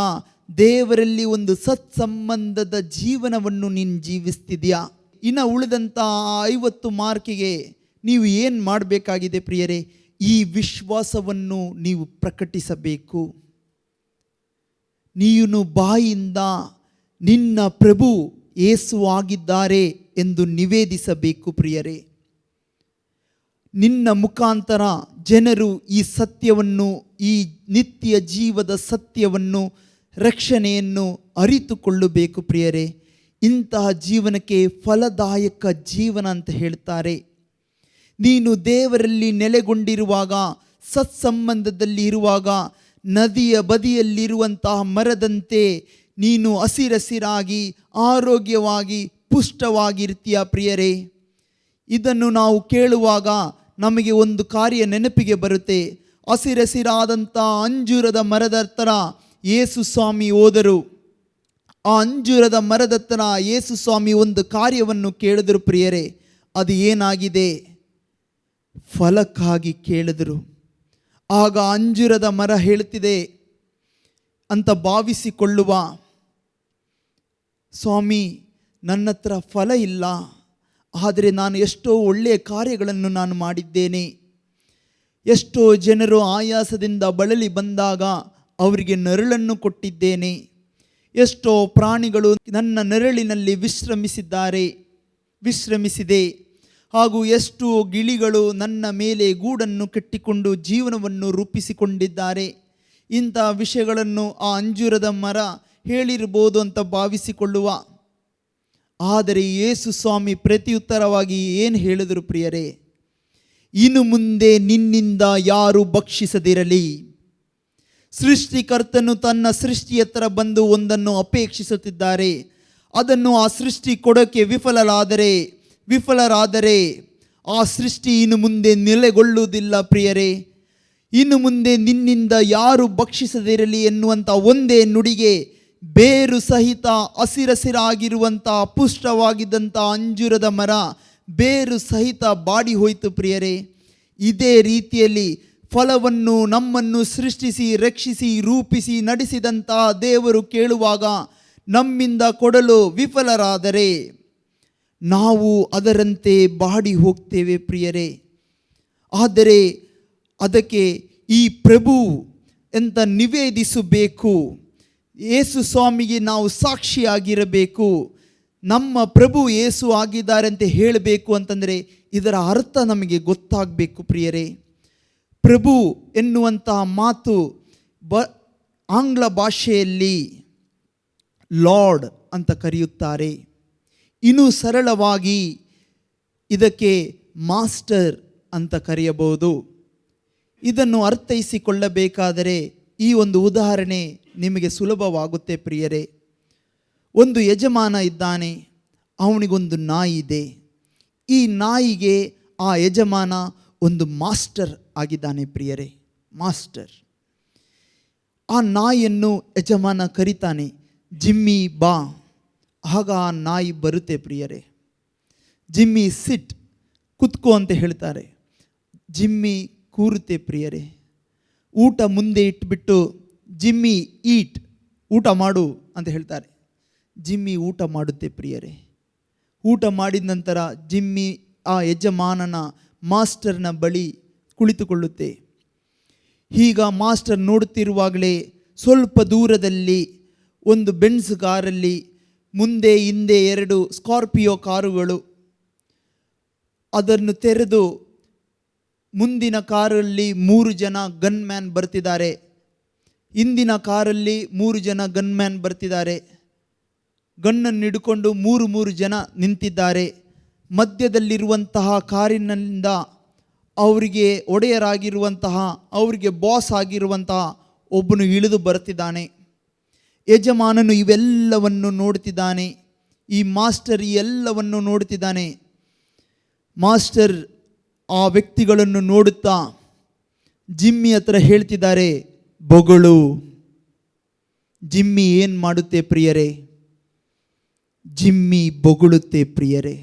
ದೇವರಲ್ಲಿ ಒಂದು ಸತ್ಸಂಬಂಧದ ಜೀವನವನ್ನು ನೀನು ಜೀವಿಸ್ತಿದ್ಯಾ? ಇನ್ನು ಉಳಿದಂಥ 50 ಮಾರ್ಕಿಗೆ ನೀವು ಏನು ಮಾಡಬೇಕಾಗಿದೆ ಪ್ರಿಯರೇ? ಈ ವಿಶ್ವಾಸವನ್ನು ನೀವು ಪ್ರಕಟಿಸಬೇಕು. ನೀನು ಬಾಯಿಂದ ನಿನ್ನ ಪ್ರಭು ಯೇಸು ಆಗಿದ್ದಾರೆ ಎಂದು ನಿವೇದಿಸಬೇಕು ಪ್ರಿಯರೇ. ನಿನ್ನ ಮುಖಾಂತರ ಜನರು ಈ ಸತ್ಯವನ್ನು, ಈ ನಿತ್ಯ ಜೀವದ ಸತ್ಯವನ್ನು, ರಕ್ಷಣೆಯನ್ನು ಅರಿತುಕೊಳ್ಳಬೇಕು ಪ್ರಿಯರೇ. ಇಂತಹ ಜೀವನಕ್ಕೆ ಫಲದಾಯಕ ಜೀವನ ಅಂತ ಹೇಳ್ತಾರೆ. ನೀನು ದೇವರಲ್ಲಿ ನೆಲೆಗೊಂಡಿರುವಾಗ, ಸತ್ಸಂಬಂಧದಲ್ಲಿ ಇರುವಾಗ, ನದಿಯ ಬದಿಯಲ್ಲಿರುವಂತಹ ಮರದಂತೆ ನೀನು ಹಸಿರಾಗಿ ಆರೋಗ್ಯವಾಗಿ ಪುಷ್ಟವಾಗಿರ್ತೀಯ ಪ್ರಿಯರೇ. ಇದನ್ನು ನಾವು ಕೇಳುವಾಗ ನಮಗೆ ಒಂದು ಕಾರ್ಯ ನೆನಪಿಗೆ ಬರುತ್ತೆ. ಹಸಿರಾದಂಥ ಅಂಜೂರದ ಮರದ ಹತ್ರ ಯೇಸು ಸ್ವಾಮಿ ಹೋದರು. ಆ ಅಂಜೂರದ ಮರದ ಹತ್ರ ಯೇಸು ಸ್ವಾಮಿ ಒಂದು ಕಾರ್ಯವನ್ನು ಕೇಳಿದರು ಪ್ರಿಯರೇ. ಅದು ಏನಾಗಿದೆ? ಫಲಕ್ಕಾಗಿ ಕೇಳಿದರು. ಆಗ ಅಂಜೂರದ ಮರ ಹೇಳ್ತಿದೆ ಅಂತ ಭಾವಿಸಿಕೊಳ್ಳುವ, ಸ್ವಾಮಿ ನನ್ನ ಹತ್ರ ಫಲ ಇಲ್ಲ, ಆದರೆ ನಾನು ಎಷ್ಟೋ ಒಳ್ಳೆಯ ಕಾರ್ಯಗಳನ್ನು ನಾನು ಮಾಡಿದ್ದೇನೆ. ಎಷ್ಟೋ ಜನರು ಆಯಾಸದಿಂದ ಬಳಲಿ ಬಂದಾಗ ಅವರಿಗೆ ನೆರಳನ್ನು ಕೊಟ್ಟಿದ್ದೇನೆ. ಎಷ್ಟೋ ಪ್ರಾಣಿಗಳು ನನ್ನ ನೆರಳಿನಲ್ಲಿ ವಿಶ್ರಮಿಸಿದೆ. ಹಾಗೂ ಎಷ್ಟು ಗಿಳಿಗಳು ನನ್ನ ಮೇಲೆ ಗೂಡನ್ನು ಕಟ್ಟಿಕೊಂಡು ಜೀವನವನ್ನು ರೂಪಿಸಿಕೊಂಡಿದ್ದಾರೆ. ಇಂಥ ವಿಷಯಗಳನ್ನು ಆ ಅಂಜೂರದ ಮರ ಹೇಳಿರ್ಬೋದು ಅಂತ ಭಾವಿಸಿಕೊಳ್ಳುವ. ಆದರೆ ಯೇಸು ಸ್ವಾಮಿ ಪ್ರತ್ಯುತ್ತರವಾಗಿ ಏನು ಹೇಳಿದರು ಪ್ರಿಯರೇ? ಇನ್ನು ಮುಂದೆ ನಿನ್ನಿಂದ ಯಾರು ಭಕ್ಷಿಸದಿರಲಿ. ಸೃಷ್ಟಿಕರ್ತನು ತನ್ನ ಸೃಷ್ಟಿ ಹತ್ರ ಬಂದು ಒಂದನ್ನು ಅಪೇಕ್ಷಿಸುತ್ತಿದ್ದಾರೆ. ಅದನ್ನು ಆ ಸೃಷ್ಟಿ ಕೊಡೋಕ್ಕೆ ವಿಫಲರಾದರೆ ಆ ಸೃಷ್ಟಿ ಇನ್ನು ಮುಂದೆ ನೆಲೆಗೊಳ್ಳುವುದಿಲ್ಲ ಪ್ರಿಯರೇ. ಇನ್ನು ಮುಂದೆ ನಿನ್ನಿಂದ ಯಾರು ಭಕ್ಷಿಸದಿರಲಿ ಎನ್ನುವಂಥ ಒಂದೇ ನುಡಿಗೆ ಬೇರು ಸಹಿತ ಹಸಿರಾಗಿರುವಂಥ ಪುಷ್ಟವಾಗಿದ್ದಂಥ ಅಂಜೂರದ ಮರ ಬೇರು ಸಹಿತ ಬಾಡಿ ಹೋಯಿತು ಪ್ರಿಯರೇ. ಇದೇ ರೀತಿಯಲ್ಲಿ ಫಲವನ್ನು ನಮ್ಮನ್ನು ಸೃಷ್ಟಿಸಿ ರಕ್ಷಿಸಿ ರೂಪಿಸಿ ನಡೆಸಿದಂಥ ದೇವರು ಕೇಳುವಾಗ ನಮ್ಮಿಂದ ಕೊಡಲು ವಿಫಲರಾದರೆ ನಾವು ಅದರಂತೆ ಬಾಡಿ ಹೋಗ್ತೇವೆ ಪ್ರಿಯರೇ. ಆದರೆ ಅದಕ್ಕೆ ಈ ಪ್ರಭು ಅಂತ ನಿವೇದಿಸಬೇಕು. ಯೇಸು ಸ್ವಾಮಿಗೆ ನಾವು ಸಾಕ್ಷಿಯಾಗಿರಬೇಕು. ನಮ್ಮ ಪ್ರಭು ಯೇಸು ಆಗಿದ್ದಾರೆ ಅಂತ ಹೇಳಬೇಕು ಅಂತಂದರೆ ಇದರ ಅರ್ಥ ನಮಗೆ ಗೊತ್ತಾಗಬೇಕು ಪ್ರಿಯರೇ. ಪ್ರಭು ಎನ್ನುವಂತಹ ಮಾತು ಆಂಗ್ಲ ಭಾಷೆಯಲ್ಲಿ ಲಾರ್ಡ್ ಅಂತ ಕರೆಯುತ್ತಾರೆ. ಇನ್ನೂ ಸರಳವಾಗಿ ಇದಕ್ಕೆ ಮಾಸ್ಟರ್ ಅಂತ ಕರೆಯಬಹುದು. ಇದನ್ನು ಅರ್ಥೈಸಿಕೊಳ್ಳಬೇಕಾದರೆ ಈ ಒಂದು ಉದಾಹರಣೆ ನಿಮಗೆ ಸುಲಭವಾಗುತ್ತೆ ಪ್ರಿಯರೇ. ಒಂದು ಯಜಮಾನ ಇದ್ದಾನೆ, ಅವನಿಗೊಂದು ನಾಯಿ ಇದೆ. ಈ ನಾಯಿಗೆ ಆ ಯಜಮಾನ ಒಂದು ಮಾಸ್ಟರ್ ಆಗಿದ್ದಾನೆ ಪ್ರಿಯರೇ, ಮಾಸ್ಟರ್. ಆ ನಾಯಿಯನ್ನು ಯಜಮಾನ ಕರೀತಾನೆ, ಜಿಮ್ಮಿ ಬಾ. ಆಗ ಆ ನಾಯಿ ಬರುತ್ತೆ ಪ್ರಿಯರೇ. ಜಿಮ್ಮಿ ಸಿಟ್, ಕುತ್ಕೋ ಅಂತ ಹೇಳ್ತಾರೆ. ಜಿಮ್ಮಿ ಕೂರುತ್ತೆ ಪ್ರಿಯರೇ. ಊಟ ಮುಂದೆ ಇಟ್ಬಿಟ್ಟು ಜಿಮ್ಮಿ ಈಟ್, ಊಟ ಮಾಡು ಅಂತ ಹೇಳ್ತಾರೆ. ಜಿಮ್ಮಿ ಊಟ ಮಾಡುತ್ತೆ ಪ್ರಿಯರೇ. ಊಟ ಮಾಡಿದ ನಂತರ ಜಿಮ್ಮಿ ಆ ಯಜಮಾನನ ಮಾಸ್ಟರ್ನ ಬಳಿ ಕುಳಿತುಕೊಳ್ಳುತ್ತೆ. ಈಗ ಮಾಸ್ಟರ್ ನೋಡುತ್ತಿರುವಾಗಲೇ ಸ್ವಲ್ಪ ದೂರದಲ್ಲಿ ಒಂದು ಬೆನ್ಸ್ ಕಾರಲ್ಲಿ ಮುಂದೆ ಹಿಂದೆ 2 ಸ್ಕಾರ್ಪಿಯೋ ಕಾರುಗಳು. ಅದನ್ನು ತೆರೆದು ಮುಂದಿನ ಕಾರಲ್ಲಿ 3 ಜನ ಗನ್ಮ್ಯಾನ್ ಬರ್ತಿದ್ದಾರೆ, ಹಿಂದಿನ ಕಾರಲ್ಲಿ 3 ಜನ ಗನ್ಮ್ಯಾನ್ ಬರ್ತಿದ್ದಾರೆ. ಗನ್ನನ್ನು ಹಿಡ್ಕೊಂಡು 3 ಜನ ನಿಂತಿದ್ದಾರೆ. ಮಧ್ಯದಲ್ಲಿರುವಂತಹ ಕಾರಿನಿಂದ ಅವರಿಗೆ ಒಡೆಯರಾಗಿರುವಂತಹ, ಅವರಿಗೆ ಬಾಸ್ ಆಗಿರುವಂತಹ ಒಬ್ಬನು ಇಳಿದು ಬರ್ತಿದ್ದಾನೆ. ಯಜಮಾನನು ಇವೆಲ್ಲವನ್ನು ನೋಡ್ತಿದ್ದಾನೆ. ಈ ಮಾಸ್ಟರ್ ಈ ಎಲ್ಲವನ್ನು ನೋಡ್ತಿದ್ದಾನೆ. ಮಾಸ್ಟರ್ ಆ ವ್ಯಕ್ತಿಗಳನ್ನು ನೋಡುತ್ತಾ ಜಿಮ್ಮಿ ಹತ್ರ ಹೇಳ್ತಿದ್ದಾರೆ, ಬೊಗಳು. ಜಿಮ್ಮಿ ಏನು ಮಾಡುತ್ತೆ ಪ್ರಿಯರೇ? ಜಿಮ್ಮಿ ಬೊಗಳುತ್ತೆ ಪ್ರಿಯರೇ.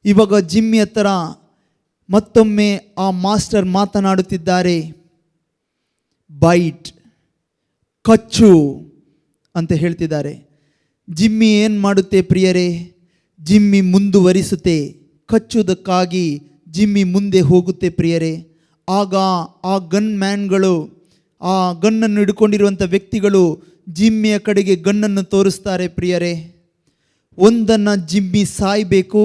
ಇವಾಗ ಜಿಮ್ಮಿ ಹತ್ರ ಮತ್ತೊಮ್ಮೆ ಆ ಮಾಸ್ಟರ್ ಮಾತನಾಡುತ್ತಿದ್ದಾರೆ. ಬೈಟ್, ಕಚ್ಚು ಅಂತ ಹೇಳ್ತಿದ್ದಾರೆ. ಜಿಮ್ಮಿ ಏನು ಮಾಡುತ್ತೆ ಪ್ರಿಯರೇ? ಜಿಮ್ಮಿ ಮುಂದುವರಿಸುತ್ತೆ. ಕಚ್ಚುವುದಕ್ಕಾಗಿ ಜಿಮ್ಮಿ ಮುಂದೆ ಹೋಗುತ್ತೆ ಪ್ರಿಯರೇ. ಆಗ ಆ ಗನ್ ಮ್ಯಾನ್ಗಳು ಆ ಗನ್ನನ್ನು ಹಿಡ್ಕೊಂಡಿರುವಂಥ ವ್ಯಕ್ತಿಗಳು ಜಿಮ್ಮಿಯ ಕಡೆಗೆ ಗನ್ನನ್ನು ತೋರಿಸ್ತಾರೆ ಪ್ರಿಯರೇ. ಒಂದನ್ನು ಜಿಮ್ಮಿ ಸಾಯಬೇಕು,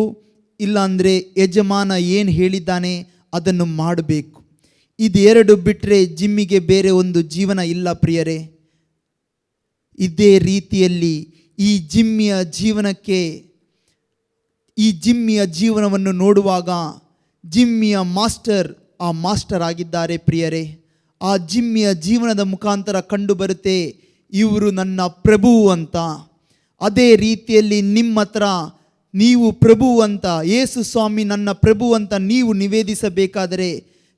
ಇಲ್ಲಾಂದರೆ ಯಜಮಾನ ಏನು ಹೇಳಿದ್ದಾನೆ ಅದನ್ನು ಮಾಡಬೇಕು. ಇದೆರಡು ಬಿಟ್ಟರೆ ಜಿಮ್ಮಿಗೆ ಬೇರೆ ಒಂದು ಜೀವನ ಇಲ್ಲ ಪ್ರಿಯರೇ. ಇದೇ ರೀತಿಯಲ್ಲಿ ಈ ಜಿಮ್ಮಿಯ ಜೀವನವನ್ನು ನೋಡುವಾಗ ಜಿಮ್ಮಿಯ ಮಾಸ್ಟರ್ ಆ ಮಾಸ್ಟರ್ ಆಗಿದ್ದಾರೆ ಪ್ರಿಯರೇ. ಆ ಜಿಮ್ಮಿಯ ಜೀವನದ ಮುಖಾಂತರ ಕಂಡು ಬರುತ್ತೆ ಇವರು ನನ್ನ ಪ್ರಭು ಅಂತ. ಅದೇ ರೀತಿಯಲ್ಲಿ ನಿಮ್ಮ ಹತ್ರ ನೀವು ಪ್ರಭು ಅಂತ, ಯೇಸು ಸ್ವಾಮಿ ನನ್ನ ಪ್ರಭು ಅಂತ ನೀವು ನಿವೇದಿಸಬೇಕಾದರೆ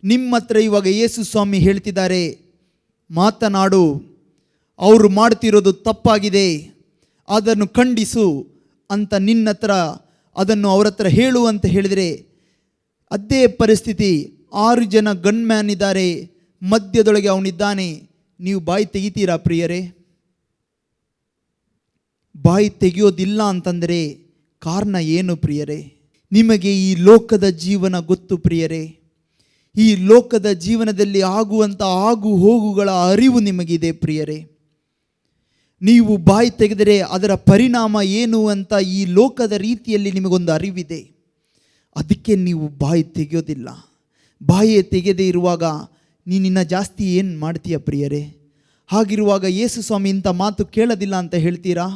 ನಿಮ್ಮ ಹತ್ರ ಇವಾಗ ಯೇಸು ಸ್ವಾಮಿ ಹೇಳ್ತಿದ್ದಾರೆ, ಮಾತನಾಡು, ಅವರು ಮಾಡ್ತಿರೋದು ತಪ್ಪಾಗಿದೆ, ಅದನ್ನು ಖಂಡಿಸು ಅಂತ ನಿನ್ನ ಹತ್ರ ಅದನ್ನು ಅವ್ರ ಹತ್ರ ಹೇಳು ಅಂತ ಹೇಳಿದರೆ, ಅದೇ ಪರಿಸ್ಥಿತಿ 6 ಜನ ಗನ್ ಮ್ಯಾನ್ ಇದ್ದಾರೆ, ಮಧ್ಯದೊಳಗೆ ಅವನಿದ್ದಾನೆ, ನೀವು ಬಾಯಿ ತೆಗಿತೀರಾ ಪ್ರಿಯರೇ? ಬಾಯಿ ತೆಗೆಯೋದಿಲ್ಲ ಅಂತಂದರೆ ಕಾರಣ ಏನು ಪ್ರಿಯರೇ? ನಿಮಗೆ ಈ ಲೋಕದ ಜೀವನ ಗೊತ್ತು ಪ್ರಿಯರೇ. ಈ ಲೋಕದ ಜೀವನದಲ್ಲಿ ಆಗುವಂಥ ಆಗು ಹೋಗುಗಳ ಅರಿವು ನಿಮಗಿದೆ ಪ್ರಿಯರೇ. ನೀವು ಬಾಯಿ ತೆಗೆದರೆ ಅದರ ಪರಿಣಾಮ ಏನು ಅಂತ ಈ ಲೋಕದ ರೀತಿಯಲ್ಲಿ ನಿಮಗೊಂದು ಅರಿವಿದೆ. ಅದಕ್ಕೆ ನೀವು ಬಾಯಿ ತೆಗೆಯೋದಿಲ್ಲ. ಬಾಯಿ ತೆಗೆದೇ ಇರುವಾಗ ನೀನಿನ್ನ ಜಾಸ್ತಿ ಏನು ಮಾಡ್ತೀಯ ಪ್ರಿಯರೇ? ಹಾಗಿರುವಾಗ ಯೇಸು ಸ್ವಾಮಿ ಇಂಥ ಮಾತು ಕೇಳೋದಿಲ್ಲ ಅಂತ ಹೇಳ್ತೀರಾ?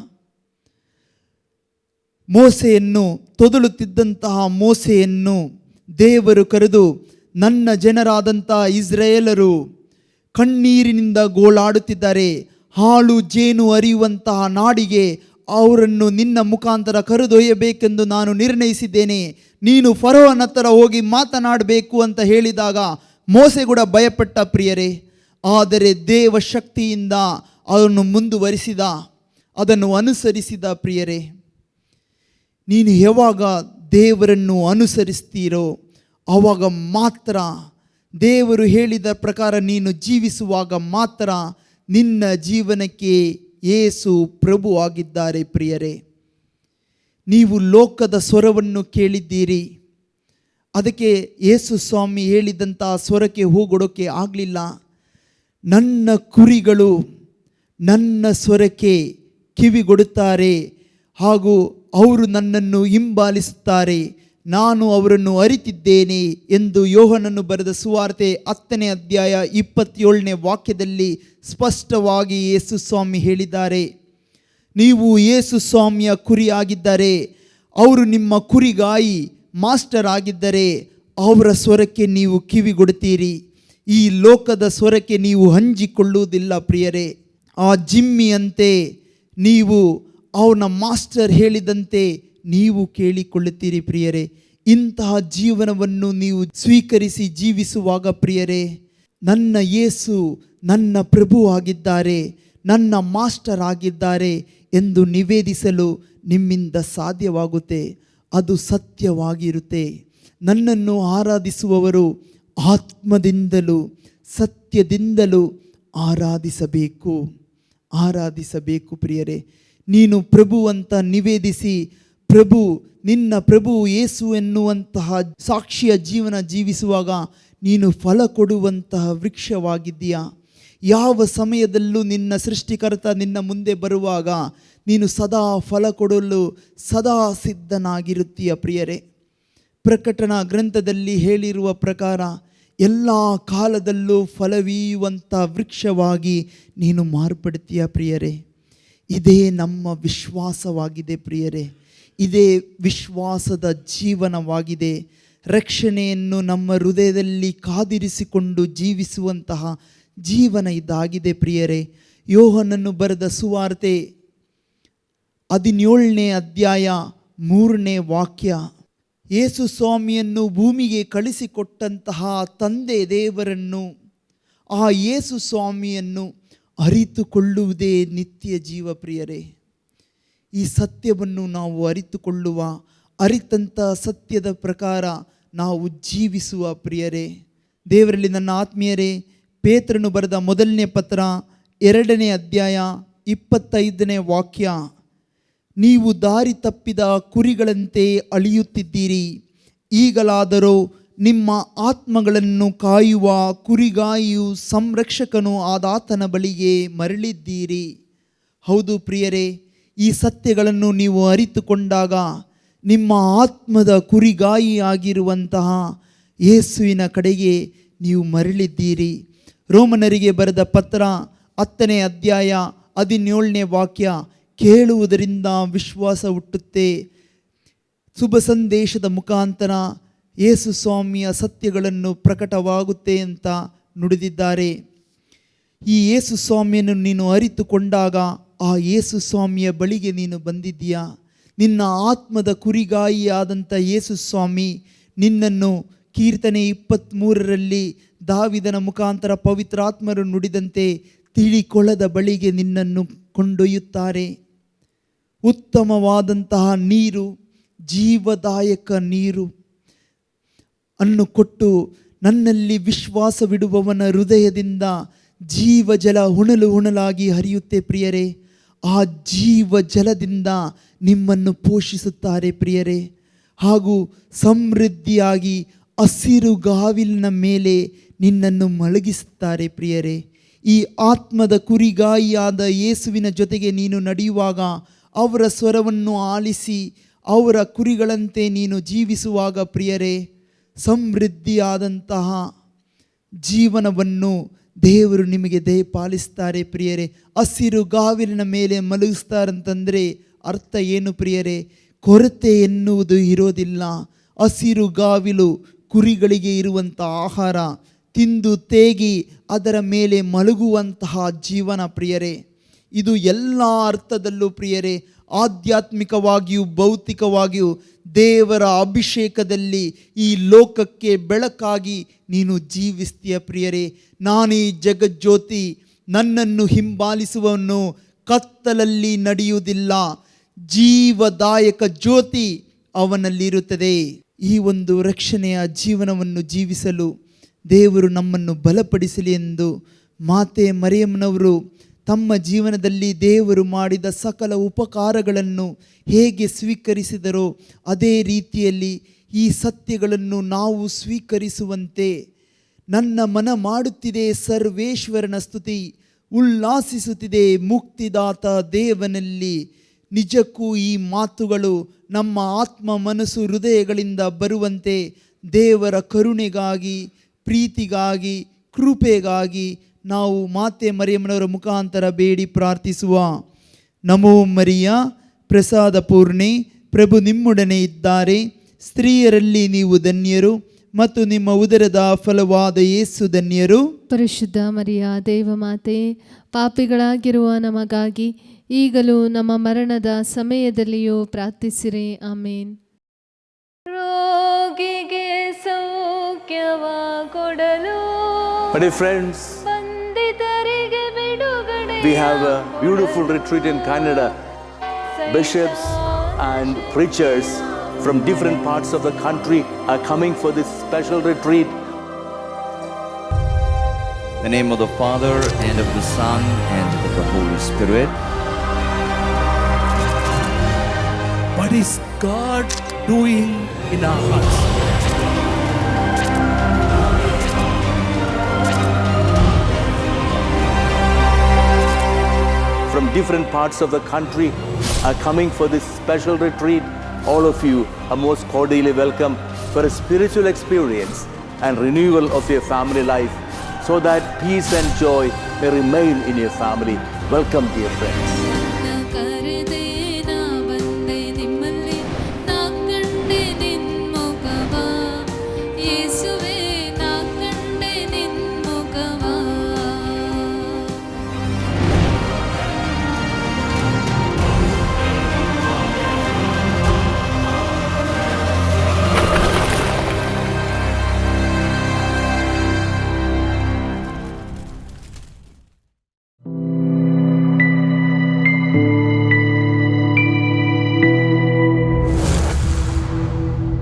ಮೋಸೆಯನ್ನು ತೊದಲುತ್ತಿದ್ದಂತಹ ಮೋಸೆಯನ್ನು ದೇವರು ಕರೆದು, ನನ್ನ ಜನರಾದಂಥ ಇಸ್ರಾಯೇಲರು ಕಣ್ಣೀರಿನಿಂದ ಗೋಳಾಡುತ್ತಿದ್ದಾರೆ, ಹಾಲು ಜೇನು ಹರಿಯುವಂತಹ ನಾಡಿಗೆ ಅವರನ್ನು ನಿನ್ನ ಮುಖಾಂತರ ಕರೆದೊಯ್ಯಬೇಕೆಂದು ನಾನು ನಿರ್ಣಯಿಸಿದ್ದೇನೆ, ನೀನು ಫರೋಹನ ಹತ್ತಿರ ಹೋಗಿ ಮಾತನಾಡಬೇಕು ಅಂತ ಹೇಳಿದಾಗ ಮೋಸೆ ಕೂಡ ಭಯಪಟ್ಟ ಪ್ರಿಯರೇ. ಆದರೆ ದೇವ ಶಕ್ತಿಯಿಂದ ಅದನ್ನು ಮುಂದುವರಿಸಿದ, ಅದನ್ನು ಅನುಸರಿಸಿದ ಪ್ರಿಯರೇ. ನೀನು ಯಾವಾಗ ದೇವರನ್ನು ಅನುಸರಿಸ್ತೀರೋ ಆವಾಗ ಮಾತ್ರ, ದೇವರು ಹೇಳಿದ ಪ್ರಕಾರ ನೀನು ಜೀವಿಸುವಾಗ ಮಾತ್ರ ನಿನ್ನ ಜೀವನಕ್ಕೆ ಯೇಸು ಪ್ರಭು ಆಗಿದ್ದಾರೆ ಪ್ರಿಯರೇ. ನೀವು ಲೋಕದ ಸ್ವರವನ್ನು ಕೇಳಿದ್ದೀರಿ, ಅದಕ್ಕೆ ಯೇಸು ಸ್ವಾಮಿ ಹೇಳಿದಂಥ ಸ್ವರಕ್ಕೆ ಹೋಗೊಡೋಕ್ಕೆ ಆಗಲಿಲ್ಲ. ನನ್ನ ಕುರಿಗಳು ನನ್ನ ಸ್ವರಕ್ಕೆ ಕಿವಿಗೊಡುತ್ತಾರೆ ಹಾಗೂ ಅವರು ನನ್ನನ್ನು ಹಿಂಬಾಲಿಸುತ್ತಾರೆ, ನಾನು ಅವರನ್ನು ಅರಿತಿದ್ದೇನೆ ಎಂದು ಯೋಹನನ್ನು ಬರೆದ ಸುವಾರ್ತೆ 10ನೇ ಅಧ್ಯಾಯ 27ನೇ ವಾಕ್ಯದಲ್ಲಿ ಸ್ಪಷ್ಟವಾಗಿ ಯೇಸು ಸ್ವಾಮಿ ಹೇಳಿದ್ದಾರೆ. ನೀವು ಯೇಸು ಸ್ವಾಮಿಯ ಕುರಿ ಆಗಿದ್ದರೆ, ಅವರು ನಿಮ್ಮ ಕುರಿಗಾಯಿ ಮಾಸ್ಟರ್ ಆಗಿದ್ದರೆ ಅವರ ಸ್ವರಕ್ಕೆ ನೀವು ಕಿವಿಗೊಡುತ್ತೀರಿ. ಈ ಲೋಕದ ಸ್ವರಕ್ಕೆ ನೀವು ಹಂಚಿಕೊಳ್ಳುವುದಿಲ್ಲ ಪ್ರಿಯರೇ. ಆ ಜಿಮ್ಮಿಯಂತೆ ನೀವು ಅವನ ಮಾಸ್ಟರ್ ಹೇಳಿದಂತೆ ನೀವು ಕೇಳಿಕೊಳ್ಳುತ್ತೀರಿ ಪ್ರಿಯರೇ. ಇಂತಹ ಜೀವನವನ್ನು ನೀವು ಸ್ವೀಕರಿಸಿ ಜೀವಿಸುವಾಗ ಪ್ರಿಯರೇ, ನನ್ನ ಯೇಸು ನನ್ನ ಪ್ರಭು ಆಗಿದ್ದಾರೆ, ನನ್ನ ಮಾಸ್ಟರ್ ಆಗಿದ್ದಾರೆ ಎಂದು ನಿವೇದಿಸಲು ನಿಮ್ಮಿಂದ ಸಾಧ್ಯವಾಗುತ್ತೆ. ಅದು ಸತ್ಯವಾಗಿರುತ್ತೆ. ನನ್ನನ್ನು ಆರಾಧಿಸುವವರು ಆತ್ಮದಿಂದಲೂ ಸತ್ಯದಿಂದಲೂ ಆರಾಧಿಸಬೇಕು ಪ್ರಿಯರೇ. ನೀನು ಪ್ರಭು ಅಂತ ನಿವೇದಿಸಿ, ಪ್ರಭು ನಿನ್ನ ಪ್ರಭು ಯೇಸು ಎನ್ನುವಂತಹ ಸಾಕ್ಷಿಯ ಜೀವನ ಜೀವಿಸುವಾಗ ನೀನು ಫಲ ಕೊಡುವಂತಹ ವೃಕ್ಷವಾಗಿದ್ದೀಯಾ. ಯಾವ ಸಮಯದಲ್ಲೂ ನಿನ್ನ ಸೃಷ್ಟಿಕರ್ತ ನಿನ್ನ ಮುಂದೆ ಬರುವಾಗ ನೀನು ಸದಾ ಫಲ ಕೊಡಲು ಸದಾ ಸಿದ್ಧನಾಗಿರುತ್ತೀಯ ಪ್ರಿಯರೇ. ಪ್ರಕಟಣಾ ಗ್ರಂಥದಲ್ಲಿ ಹೇಳಿರುವ ಪ್ರಕಾರ ಎಲ್ಲ ಕಾಲದಲ್ಲೂ ಫಲವೀಯುವಂಥ ವೃಕ್ಷವಾಗಿ ನೀನು ಮಾರ್ಪಡ್ತೀಯ ಪ್ರಿಯರೇ. ಇದೇ ನಮ್ಮ ವಿಶ್ವಾಸವಾಗಿದೆ ಪ್ರಿಯರೇ. ಇದೇ ವಿಶ್ವಾಸದ ಜೀವನವಾಗಿದೆ. ರಕ್ಷಣೆಯನ್ನು ನಮ್ಮ ಹೃದಯದಲ್ಲಿ ಕಾದಿರಿಸಿಕೊಂಡು ಜೀವಿಸುವಂತಹ ಜೀವನ ಇದಾಗಿದೆ ಪ್ರಿಯರೇ. ಯೋಹನನ್ನು ಬರೆದ ಸುವಾರ್ತೆ 17ನೇ ಅಧ್ಯಾಯ 3ನೇ ವಾಕ್ಯ, ಯೇಸು ಸ್ವಾಮಿಯನ್ನು ಭೂಮಿಗೆ ಕಳಿಸಿಕೊಟ್ಟಂತಹ ತಂದೆ ದೇವರನ್ನು, ಆ ಯೇಸು ಸ್ವಾಮಿಯನ್ನು ಅರಿತುಕೊಳ್ಳುವುದೇ ನಿತ್ಯ ಜೀವ ಪ್ರಿಯರೇ. ಈ ಸತ್ಯವನ್ನು ನಾವು ಅರಿತಂಥ ಸತ್ಯದ ಪ್ರಕಾರ ನಾವು ಜೀವಿಸುವ ಪ್ರಿಯರೇ. ದೇವರಲ್ಲಿ ನನ್ನ ಆತ್ಮೀಯರೇ, ಪೇತ್ರನು ಬರೆದ 1ನೇ ಪತ್ರ 2ನೇ ಅಧ್ಯಾಯ 25ನೇ ವಾಕ್ಯ, ನೀವು ದಾರಿ ತಪ್ಪಿದ ಕುರಿಗಳಂತೆ ಅಳಿಯುತ್ತಿದ್ದೀರಿ, ಈಗಲಾದರೂ ನಿಮ್ಮ ಆತ್ಮಗಳನ್ನು ಕಾಯುವ ಕುರಿಗಾಯಿಯು ಸಂರಕ್ಷಕನು ಆದಾತನ ಬಳಿಗೆ ಮರಳಿದ್ದೀರಿ. ಹೌದು ಪ್ರಿಯರೇ, ಈ ಸತ್ಯಗಳನ್ನು ನೀವು ಅರಿತುಕೊಂಡಾಗ ನಿಮ್ಮ ಆತ್ಮದ ಕುರಿಗಾಯಿಯಾಗಿರುವಂತಹ ಯೇಸುವಿನ ಕಡೆಗೆ ನೀವು ಮರಳಿದ್ದೀರಿ. ರೋಮನರಿಗೆ ಬರೆದ ಪತ್ರ 10ನೇ ಅಧ್ಯಾಯ 17ನೇ ವಾಕ್ಯ, ಕೇಳುವುದರಿಂದ ವಿಶ್ವಾಸ ಹುಟ್ಟುತ್ತೆ. ಶುಭ ಸಂದೇಶದ ಮುಖಾಂತರ ಯೇಸು ಸ್ವಾಮಿಯ ಸತ್ಯಗಳನ್ನು ಪ್ರಕಟವಾಗುತ್ತೆ ಅಂತ ನುಡಿದಿದ್ದಾರೆ. ಈ ಯೇಸು ಸ್ವಾಮಿಯನ್ನು ನೀನು ಅರಿತುಕೊಂಡಾಗ ಆ ಯೇಸು ಸ್ವಾಮಿಯ ಬಳಿಗೆ ನೀನು ಬಂದಿದ್ದೀಯಾ. ನಿನ್ನ ಆತ್ಮದ ಕುರಿಗಾಯಿಯಾದಂಥ ಯೇಸು ಸ್ವಾಮಿ ನಿನ್ನನ್ನು ಕೀರ್ತನೆ 23ರಲ್ಲಿ ದಾವಿದನ ಮುಖಾಂತರ ಪವಿತ್ರಾತ್ಮರು ನುಡಿದಂತೆ ತಿಳಿಕೊಳದ ಬಳಿಗೆ ನಿನ್ನನ್ನು ಕೊಂಡೊಯ್ಯುತ್ತಾರೆ. ಉತ್ತಮವಾದಂತಹ ನೀರು, ಜೀವದಾಯಕ ನೀರು ಅನ್ನು ಕೊಟ್ಟು ನನ್ನಲ್ಲಿ ವಿಶ್ವಾಸವಿಡುವವನ ಹೃದಯದಿಂದ ಜೀವಜಲ ಹುಣಲಾಗಿ ಹರಿಯುತ್ತೆ ಪ್ರಿಯರೇ. ಆ ಜೀವ ಜಲದಿಂದ ನಿಮ್ಮನ್ನು ಪೋಷಿಸುತ್ತಾರೆ ಪ್ರಿಯರೇ. ಹಾಗೂ ಸಮೃದ್ಧಿಯಾಗಿ ಹಸಿರುಗಾವಿಲಿನ ಮೇಲೆ ನಿನ್ನನ್ನು ಮಲಗಿಸುತ್ತಾರೆ ಪ್ರಿಯರೇ. ಈ ಆತ್ಮದ ಕುರಿಗಾಯಿಯಾದ ಯೇಸುವಿನ ಜೊತೆಗೆ ನೀನು ನಡೆಯುವಾಗ, ಅವರ ಸ್ವರವನ್ನು ಆಲಿಸಿ ಅವರ ಕುರಿಗಳಂತೆ ನೀನು ಜೀವಿಸುವಾಗ ಪ್ರಿಯರೇ, ಸಮೃದ್ಧಿಯಾದಂತಹ ಜೀವನವನ್ನು ದೇವರು ನಿಮಗೆ ದಯಪಾಲಿಸ್ತಾರೆ ಪ್ರಿಯರೇ. ಹಸಿರುಗಾವಿಲಿನ ಮೇಲೆ ಮಲಗಿಸ್ತಾರಂತಂದರೆ ಅರ್ಥ ಏನು ಪ್ರಿಯರೇ? ಕೊರತೆ ಎನ್ನುವುದು ಇರೋದಿಲ್ಲ. ಹಸಿರುಗಾವಿಲು ಕುರಿಗಳಿಗೆ ಇರುವಂಥ ಆಹಾರ, ತಿಂದು ತೇಗಿ ಅದರ ಮೇಲೆ ಮಲಗುವಂತಹ ಜೀವನ ಪ್ರಿಯರೇ. ಇದು ಎಲ್ಲ ಅರ್ಥದಲ್ಲೂ ಪ್ರಿಯರೇ, ಆಧ್ಯಾತ್ಮಿಕವಾಗಿಯೂ ಭೌತಿಕವಾಗಿಯೂ ದೇವರ ಅಭಿಷೇಕದಲ್ಲಿ ಈ ಲೋಕಕ್ಕೆ ಬೆಳಕಾಗಿ ನೀನು ಜೀವಿಸ್ತೀಯ ಪ್ರಿಯರೇ. ನಾನೀ ಜಗಜ್ಯೋತಿ, ನನ್ನನ್ನು ಹಿಂಬಾಲಿಸುವವನು ಕತ್ತಲಲ್ಲಿ ನಡೆಯುವುದಿಲ್ಲ, ಜೀವದಾಯಕ ಜ್ಯೋತಿ ಅವನಲ್ಲಿರುತ್ತದೆ. ಈ ಒಂದು ರಕ್ಷಣೆಯ ಜೀವನವನ್ನು ಜೀವಿಸಲು ದೇವರು ನಮ್ಮನ್ನು ಬಲಪಡಿಸಲಿ ಎಂದು ಮಾತೆ ಮರಿಯಮ್ಮನವರು ತಮ್ಮ ಜೀವನದಲ್ಲಿ ದೇವರು ಮಾಡಿದ ಸಕಲ ಉಪಕಾರಗಳನ್ನು ಹೇಗೆ ಸ್ವೀಕರಿಸಿದರೋ ಅದೇ ರೀತಿಯಲ್ಲಿ ಈ ಸತ್ಯಗಳನ್ನು ನಾವು ಸ್ವೀಕರಿಸುವಂತೆ ನನ್ನ ಮನ ಮಾಡುತ್ತಿದೆ ಸರ್ವೇಶ್ವರನ ಸ್ತುತಿ, ಉಲ್ಲಾಸಿಸುತ್ತಿದೆ ಮುಕ್ತಿದಾತ ದೇವನಲ್ಲಿ. ನಿಜಕ್ಕೂ ಈ ಮಾತುಗಳು ನಮ್ಮ ಆತ್ಮ ಮನಸ್ಸು ಹೃದಯಗಳಿಂದ ಬರುವಂತೆ ದೇವರ ಕರುಣೆಗಾಗಿ, ಪ್ರೀತಿಗಾಗಿ, ಕೃಪೆಗಾಗಿ ನಾವು ಮಾತೆ ಮರಿಯಮ್ಮನವರ ಮುಖಾಂತರ ಬೇಡಿ ಪ್ರಾರ್ಥಿಸುವ. ನಮೋ ಮರಿಯ, ಪ್ರಸಾದ ಪೂರ್ಣೆ, ಪ್ರಭು ನಿಮ್ಮೊಡನೆ ಇದ್ದಾರೆ, ಸ್ತ್ರೀಯರಲ್ಲಿ ನೀವು ಧನ್ಯರು ಮತ್ತು ನಿಮ್ಮ ಉದರದ ಫಲವಾದ ಯೇಸು ಧನ್ಯರು. ಪರಿಶುದ್ಧ ಮರಿಯ ದೇವಮಾತೆ, ಪಾಪಿಗಳಾಗಿರುವ ನಮಗಾಗಿ ಈಗಲೂ ನಮ್ಮ ಮರಣದ ಸಮಯದಲ್ಲಿಯೂ ಪ್ರಾರ್ಥಿಸಿರಿ. ಆಮೇನ್. ರೋಗಿಗೆ ಸೌಖ್ಯವ ಕೊಡಲು But dear friends, ಬಂದಿತರಿಗೆ ಬಿಡುಗಡೆ. we have a beautiful retreat in Canada. Bishops and preachers from different parts of the country are coming for this special retreat. In the name of the Father, and of the Son, and of the Holy Spirit. What is God doing in our hearts? From different parts of the country are coming for this special retreat. All of you are most cordially welcome for a spiritual experience and renewal of your family life, so that peace and joy may remain in your family. Welcome, dear friends.